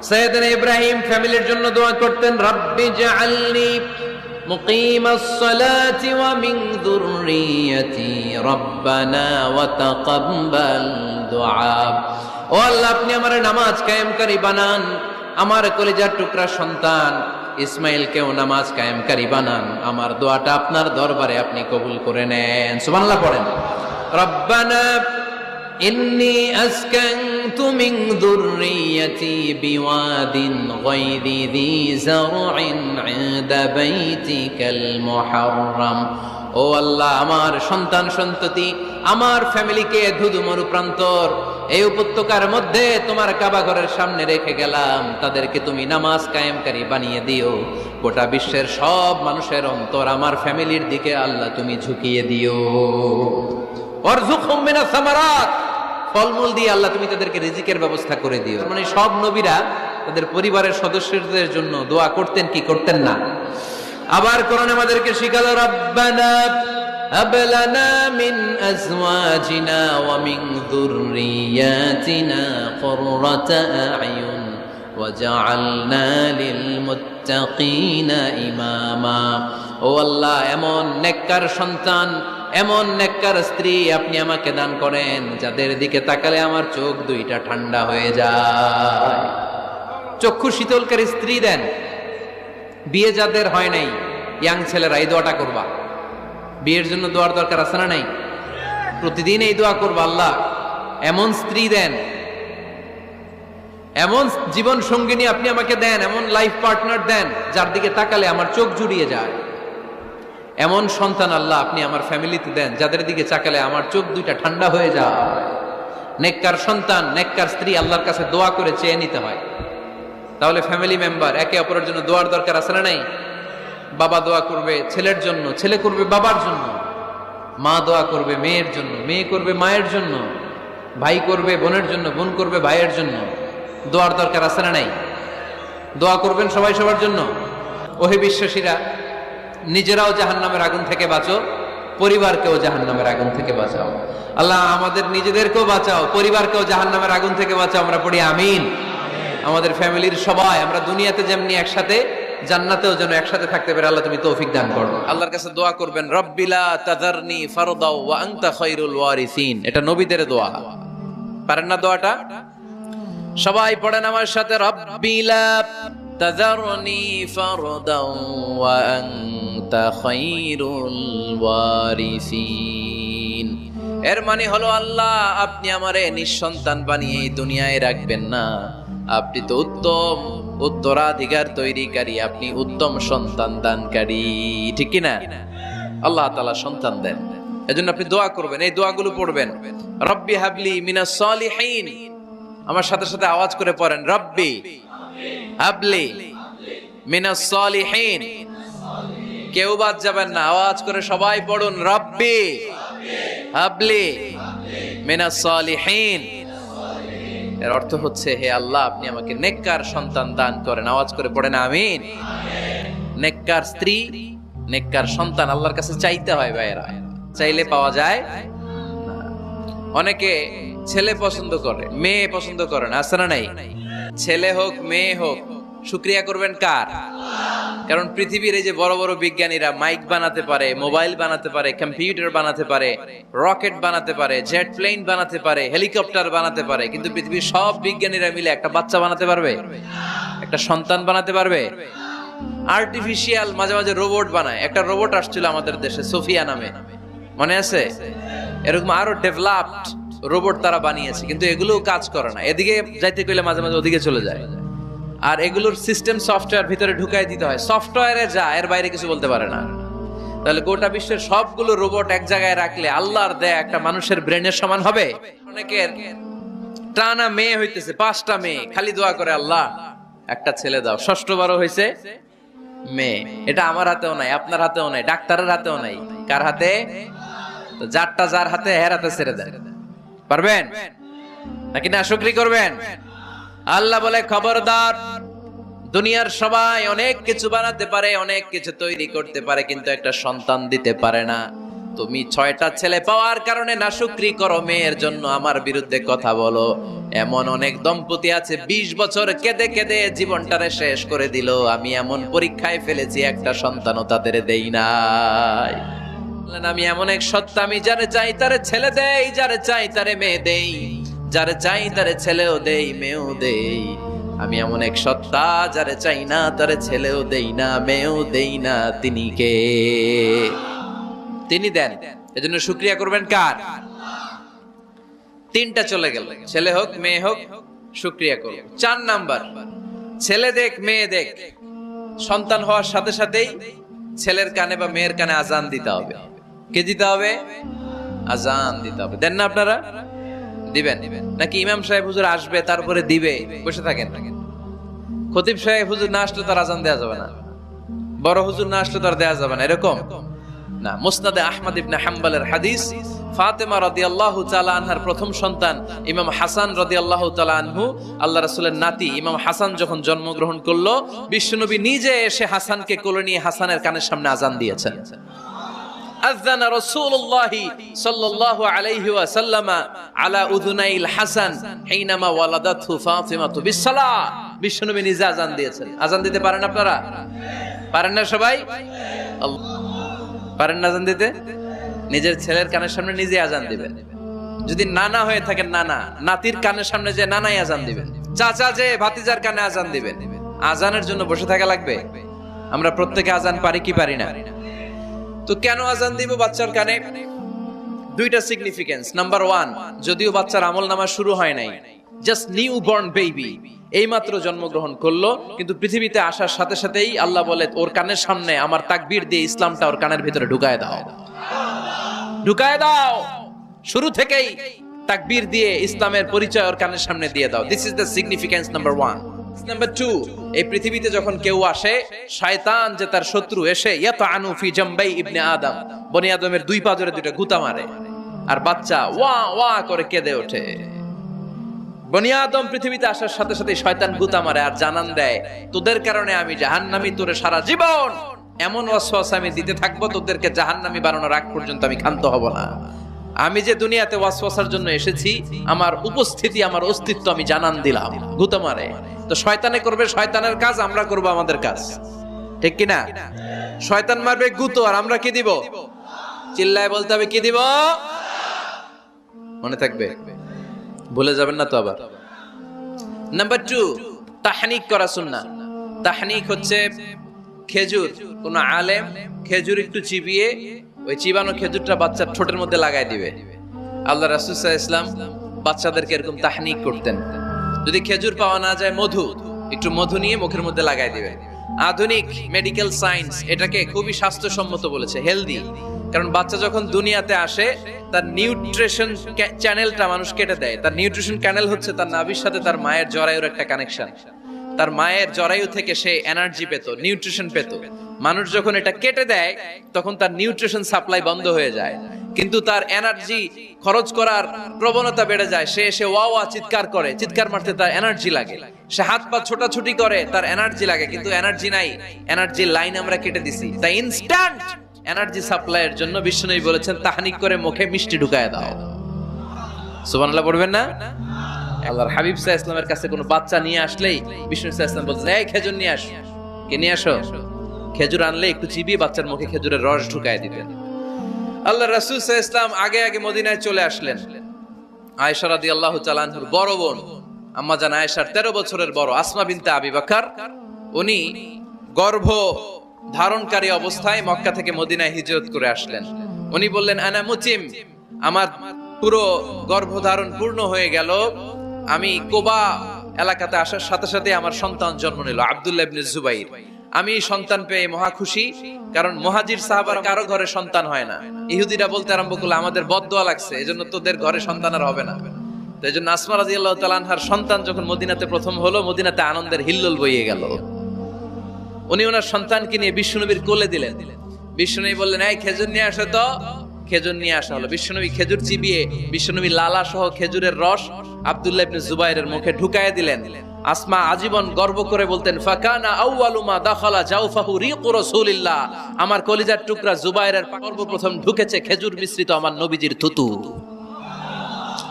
সাইয়েদনা ইব্রাহিম ফ্যামিলির জন্য দোয়া করতেন, রাব্বি জাআলনি মুকিমাস সালাতি ওয়া মিন যুররিয়াতি রাব্বানা ওয়া তাকাব্বাল দুআ। ও আল্লাহ, আপনি আমার নামাজ কায়েমকারী বানান, আমার কলিজার টুকরা সন্তান ইসমাইলকেও নামাজ কায়েমকারী বানান, আমার দোয়াটা আপনার দরবারে আপনি কবুল করে নেন। সুবহানাল্লাহ পড়েন। রব্বানা ইন্নী আসকানতু মিন যুররিয়াতি বিওয়াদিন গায়রি যী যারইন ইনদা বাইতিকাল মুহাররাম। ও আল্লাহ, আমার সন্তান সন্ততি, আমার ফ্যামিলিকে ধুধু মরুপ্রান্তর এই উপত্যকার মধ্যে তোমার কাবা ঘরের সামনে রেখে গেলাম, তাদেরকে তুমি নামাজ কায়েমকারী বানিয়ে দিও। গোটা বিশ্বের সব মানুষের অন্তর আমার ফ্যামিলির দিকে আল্লাহ তুমি ঝুঁকিয়ে দিও। ওয়ারযুকহুম মিনাস সামারাত, ফলমূল দিয়ে আল্লাহ তুমি তাদেরকে রিজিকের ব্যবস্থা করে দিও। মানে সব নবীরা তাদের পরিবারের সদস্যদের জন্য দোয়া করতেন কি করতেন না? আবার কোরআন আমাদেরকে শিখালো, রব্বানা হাব লানা মিন আজওয়াজিনা ওয়া মিন যুররিয়াতিনা কুররাতা আ'য়ুন ওয়াজআলনা লিল মুত্তাকিনা ইমামা। ও আল্লাহ, এমন নেককার সন্তান, এমন নেককার স্ত্রী আপনি আমাকে দান করেন যাদের দিকে তাকালে আমার চোখ দুইটা ঠান্ডা হয়ে যায়। চক্ষু শীতলকারী স্ত্রী দেন। বিয়ে যাদের হয় নাই, ইয়াং ছেলেরা এই দোয়াটা করবা। বিয়ের জন্য দোয়ার দরকার আছে না নাই? প্রতিদিন এই দোয়া করবা, আল্লাহ এমন স্ত্রী দেন, এমন জীবন সঙ্গিনী আপনি আমাকে দেন, এমন লাইফ পার্টনার দেন যার দিকে তাকালে আমার চোখ জুড়িয়ে যায়। এমন সন্তান আল্লাহ আপনি আমার ফ্যামিলিতে দেন যাদের দিকে তাকালে আমার চোখ দুইটা ঠান্ডা হয়ে যায়। নেককার সন্তান, নেককার স্ত্রী আল্লাহর কাছে দোয়া করে চেয়ে নিতে হয়। তাহলে ফ্যামিলি মেম্বার একে অপরের জন্য দোয়ার দরকার আছে না নাই? বাবা দোয়া করবে ছেলের জন্য, ছেলে করবে বাবার জন্য, মা দোয়া করবে মেয়ের জন্য, মেয়ে করবে মায়ের জন্য, ভাই করবে বোনের জন্য, বোন করবে ভাইয়ের জন্য। দোয়ার দরকার আছে না নাই? দোয়া করবেন সবাই সবার জন্য। ওহে বিশ্বাসীরা, নিজেরাও জাহান্নামের আগুন থেকে বাঁচো, পরিবারকেও জাহান্নামের আগুন থেকে বাঁচাও। আল্লাহ আমাদের নিজেদেরকেও বাঁচাও, পরিবারকেও জাহান্নামের আগুন থেকে বাঁচাও। আমরা পড়ি আমিন। আমাদের ফ্যামিলির সবাই আমরা দুনিয়াতে যেমনি একসাথে, জান্নাতেও যেন একসাথে থাকতে পারে আল্লাহ তুমি তৌফিক দান করো। আল্লাহর কাছে দোয়া করবেন, রব্বিলা তাযারনি ফারদাও ওয়া আনতা খায়রুল ওয়ারিসিন। এটা নবীদের দোয়া। পারেন না দোয়াটা? সবাই পড়েন আমার সাথে, রব্বিলা তাযারনি ফারদাও ওয়া আনতা খায়রুল ওয়ারিসিন। এর মানে হলো আল্লাহ আপনি আমারে নিঃসন্তান বানিয়ে এই দুনিয়ায় রাখবেন না, আপনি তো উত্তম উত্তরাধিকার তৈরিকারী, আপনি উত্তম সন্তান দানকারী, ঠিক কিনা? আল্লাহ তাআলা সন্তান দেন, এজন্য আপনি দোয়া করবেন, এই দোয়াগুলো পড়বেন। রব্বি হাবলি মিনাস সালিহিন। আমার সাথে সাথে আওয়াজ করে পড়েন, রব্বি হাবলি মিনাস সালিহিন। কেউ বাদ যাবেন না, আওয়াজ করে সবাই পড়ুন, রব্বি হাবলি মিনাস সালিহিন। এর অর্থ হচ্ছে, হে আল্লাহ আপনি আমাকে নেককার সন্তান দান করেন। আওয়াজ করে পড়েন আমিন। নেককার স্ত্রী, নেককার সন্তান আল্লাহর কাছে চাইতে হয় ভাইয়েরা, চাইলে পাওয়া যায় না। অনেকে ছেলে পছন্দ করে, মেয়ে পছন্দ করে না, আছে না নাই? ছেলে হোক মেয়ে হোক, শুকরিয়া করবেন কার? কারণ পৃথিবীর এই যে বড় বড় বিজ্ঞানীরা মাইক বানাতে পারে, মোবাইল বানাতে পারে, কম্পিউটার বানাতে পারে, রকেট বানাতে পারে, জেট প্লেন বানাতে পারে, হেলিকপ্টার বানাতে পারে, কিন্তু পৃথিবীর সব বিজ্ঞানীরা মিলে একটা বাচ্চা বানাতে পারবে? একটা সন্তান বানাতে পারবে? আর্টিফিশিয়াল মাঝে মাঝে রোবট বানায়। একটা রোবট আসছিল আমাদের দেশে, সোফিয়া নামে, মনে আছে? এরকম আরো ডেভেলপড রোবট তারা বানিয়েছে, কিন্তু এগুলো কাজ করে না। এদিকে যাইতে গেলে মাঝে মাঝে ওদিকে চলে যায়। আর এগুলোর সিস্টেম সফটওয়্যার ভিতরে ঢুকাই দিতে হয়, সফটওয়্যারে যা, এর বাইরে কিছু বলতে পারে না। তাহলে গোটা বিশ্বের সবগুলো রোবট এক জায়গায় রাখলে আল্লাহর দেয়া একটা মানুষের ব্রেনের সমান হবে? অনেকের টানা মেয়ে হইতেছে, 5টা মেয়ে, খালি দোয়া করে আল্লাহ একটা ছেলে দাও। 6ঠবারও হয়েছে মেয়ে। এটা আমার হাতেও নাই, আপনার হাতেও নাই, ডাক্তারের হাতেও নাই। কার হাতে? তো যারটা যার হাতে, হের হাতে ছেড়ে দেয়। পারবেন নাকি না শুকরি করবেন? আল্লাহ বলে, খবরদার, দুনিয়ার সবাই অনেক কিছু বানাতে পারে, অনেক কিছু তৈরি করতে পারে, কিন্তু একটা সন্তান দিতে পারে না। তুমি 6টা ছেলে পাওয়ার কারণে নাশুকরি করো, মেয়ের জন্য আমার বিরুদ্ধে কথা বলো। এমন অনেক দম্পতি আছে 20 বছর কেঁদে কেঁদে জীবনটারে শেষ করে দিল, আমি এমন পরীক্ষায় ফেলেছি একটা সন্তানও তাদের দেই নাই। আমি এমন এক সত্তা, আমি যারে চাই তারে ছেলে দেই, যারে চাই তারে মেয়ে দেই, যারে চাই তারে ছেলেও দেই মেয়েও দেই। আমি এমন এক সত্তা, যারে চাই না তারে ছেলেও দেই না মেয়েও দেই না। তিনি কে? তিনি দেন। এজন্য শুকরিয়া করবেন কার? 3টা চলে গেল, ছেলে হোক মেয়ে হোক, শুকরিয়া করো। 4 নাম্বার, ছেলে দেখ মেয়ে দেখ, সন্তান হওয়ার সাথে সাথেই ছেলের কানে বা মেয়ের কানে আজান দিতে হবে। কে দিতে হবে? আজান দিতে হবে। দেন না আপনারা? দিবেন নাকি ইমাম সাহেব হুজুর আসবে তারপরে দিবে বসে থাকেন? খতিব সাহেব হুজুর না আসলে তার আজান দেয়া যাবে না, বড় হুজুর না আসলে তার দেয়া যাবে না, এরকম না। মুসনাদে আহমদ ইবনে হাম্বলের হাদিস, ফাতেমা রাদিয়াল্লাহু তাআলা আনহার প্রথম সন্তান ইমাম হাসান রাদিয়াল্লাহু তাআলা আনহু, আল্লাহ রাসূলের নাতি ইমাম হাসান যখন জন্মগ্রহণ করলো, বিশ্বনবী নিজে এসে হাসানকে কোলে নিয়ে হাসানের কানের সামনে আজান দিয়েছেন। আযানা রাসূলুল্লাহ সাল্লাল্লাহু আলাইহি ওয়াসাল্লাম আলা উযুনাইল হাসান হিনামা ওয়ালাদাতহু ফাতিমাতু বিসসালাহ। বিশ্বনবী নিজে আজান দিয়েছেন। আজান দিতে পারেন আপনারা? পারেন না সবাই? পারেন না আজান দিতে? নিজের ছেলের কানের সামনে নিজে আজান দিবেন। যদি নানা হয়ে থাকেন, নানা নাতির কানের সামনে যে নানাই আজান দিবেন, চাচা যে ভাতিজার কানে আজান দিবেন। আজানের জন্য বসে থাকা লাগবে? আমরা প্রত্যেকে আজান পারি কি পারি না? তো কেন আজান দিব বাচ্চার কানে? 2টা সিগনিফিকেন্স। নাম্বার 1, যদিও বাচ্চার আমলনামা শুরু হয় নাই, জাস্ট নিউ বর্ন বেবি, এইমাত্র জন্মগ্রহণ করলো, কিন্তু পৃথিবীতে আসার সাথে সাথেই আল্লাহ বলে ওর কানের সামনে আমার তাকবীর দিয়ে ইসলামটা ওর কানের ভিতরে ঢুকায় দাও, ঢুকায় দাও। শুরু থেকেই তাকবীর দিয়ে ইসলামের পরিচয় ওর কানের সামনে দিয়ে দাও। This is the significance number 1। Number 2, এই পৃথিবীতে যখন কেউ আসে, শয়তান যে তার শত্রু এসে ইয়াতানু ফি জামবাই ইবনে আদম, বনি আদমের 2 পা ধরে 2টা গুতা মারে, আর বাচ্চা ওয়া ওয়া করে কেঁদে ওঠে। বনি আদম পৃথিবীতে আসার সাথে সাথে শয়তান গুতা মারে আর জানান দেয়, তোদের কারণে আমি জাহান্নামী, তোরে সারা জীবন এমন ওয়াসওয়াসা আমি দিতে থাকবো, তোদেরকে জাহান্নামী বানানোর আগ পর্যন্ত আমি ক্ষান্ত হব না। আমি যে দুনিয়াতে ওয়াসওয়াসার জন্য এসেছি, আমার উপস্থিতি, আমার অস্তিত্ব আমি জানান দিলাম। গুতা মারে। তো শয়তানে করবে শয়তানের কাজ, আমরা করব আমাদের কাজ, ঠিক কি না? শয়তান মারবে গুতো, আর আমরা কি দিব? চিল্লায় বলতে হবে কি দিব? মনে থাকবে, ভুলে যাবেন না তো আবার। নাম্বার 2, তাহনিক করা সুন্নাহ। তাহনিক হচ্ছে খেজুর, কোন আলেম খেজুর একটু চিবিয়ে ওই চিবানো খেজুরটা বাচ্চার ঠোঁটের মধ্যে লাগাই দিবে। আল্লাহ রাসূল সাল্লাল্লাহু আলাইহি ওয়াসাল্লাম বাচ্চাদেরকে এরকম তাহনিক করতেন। যদি খেজুর পাওয়া না যায়, একটু মধু নিয়ে মুখের মধ্যে লাগাই দিবে। আধুনিক মেডিকেল সায়েন্স এটাকে খুবই স্বাস্থ্যসম্মত বলেছে, হেলদি। কারণ বাচ্চা যখন দুনিয়াতে আসে, তার নিউট্রিশন চ্যানেলটা মানুষ কেটে দেয়। তার নিউট্রিশন চ্যানেল হচ্ছে তার নাভির সাথে তার মায়ের জরায়ুর একটা কানেকশন। তার মায়ের জরায়ু থেকে সে এনার্জি পেত, নিউট্রিশন পেত। মানুষ যখন এটা কেটে দেয়, তখন তার নিউট্রিশন সাপ্লাই বন্ধ হয়ে যায়, কিন্তু তার এনার্জি খরচ করার প্রবণতা বেড়ে যায়। সে এসে ওয়া ওয়া চিৎকার করে, চিৎকার মারতে তার এনার্জি লাগে। সে হাত পা ছোটাছুটি করে, তার এনার্জি লাগে, কিন্তু এনার্জি নাই। এনার্জি লাইন আমরা কেটে দিছি। তাই ইনস্ট্যান্ট এনার্জি সাপ্লাইয়ের জন্য বিশ্বনবী বলেছেন, তাহনিক করে মুখে মিষ্টি ঢুকায় দাও। সুবহানাল্লাহ পড়বেন না? আল্লাহর হাবিব সাল্লাল্লাহু আলাইহি ওয়াসাল্লামের কাছে কোনো বাচ্চা নিয়ে আসলেই বিষ্ণু সাল্লাল্লাহু আলাইহি ওয়াসাল্লাম বলতেন, এই খেজুর নিয়ে আস। কে নিয়ে আসো? খেজুর আনলে একটু চিবিয়ে বাচ্চার মুখে খেজুরের রস ঢুকায় দিতেন। আল্লাহ রাসূল সাল্লাল্লাহু আলাইহি ওয়াসাল্লাম আগে আগে মদিনায় চলে আসলেন। আয়েশা রাদিয়াল্লাহু তাআলা আনহার বড় বোন, আম্মা জান আয়েশার 13 বছরের বড় আসমা বিনতে আবি বকর, উনি গর্ভ ধারণকারী অবস্থায় মক্কা থেকে মদিনায় হিজরত করে আসলেন। উনি বললেন, আনা মুতিম, আমার পুরো গর্ভধারণ পূর্ণ হয়ে গেল। আমি কোবা এলাকাতে আসার সাথে সাথে আমার সন্তান জন্ম নিল, আব্দুল্লাহ ইবনে জুবাইর। আমি সন্তান পেয়ে মহা খুশি, কারণ মুহাজির সাহাবার কারো ঘরে সন্তান হয় না। ইহুদিরা বলতে আরম্ভ করলো, আমাদের বদদোয়া লাগছে, এজন্য তোদের ঘরে সন্তান আর হবে না। তো এজন্য আসমা রাদিয়াল্লাহু তাআলা আনহার সন্তান যখন মদিনাতে প্রথম হলো, মদিনাতে আনন্দের হিল্লোল বইয়ে গেল। উনি ওনার সন্তানকে নিয়ে বিশ্বনবীর কোলে দিলেন। বিশ্বনবী বললেন, এই খেজুর নিয়ে আসো তো। খেজুর নিয়ে আসা হলো। বিশ্বনবী খেজুর চিবিয়ে বিশ্বনবী লালা সহ খেজুরের রস আব্দুল্লাহ ইবনে জুবাইরের মুখে ঢুকায় দিলেন। আসমা আজীবন গর্ব করে বলতেন ফাকানা আউয়ালু মা দাখালা জাওফাহু রিকু রাসূলিল্লাহ, আমার কলিজার টুকরা জুবাইরের সর্বপ্রথম ঢুকেছে খেজুর মিশ্রিত আমার নবীজির থুতু।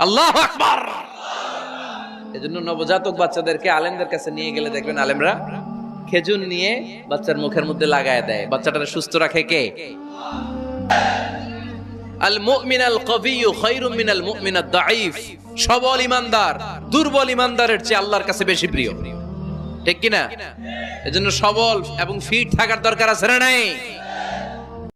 আল্লাহু আকবার। এজন্য নবজাতক বাচ্চাদেরকে আলেমদের কাছে নিয়ে গেলে দেখবেন আলেমরা খেজুর নিয়ে বাচ্চার মুখের মধ্যে লাগায় দেয়। বাচ্চাটাকে সুস্থ রাখে কে? আল মুমিন আল কবিয়্যু খায়রুম মিনাল মুমিন আদ দাঈফ। সবল ঈমানদার দুর্বল ঈমানদারের চেয়ে আল্লাহর কাছে বেশি প্রিয়, ঠিক কি না? এজন্য সবল এবং ফিট থাকার দরকার আছে না নাই?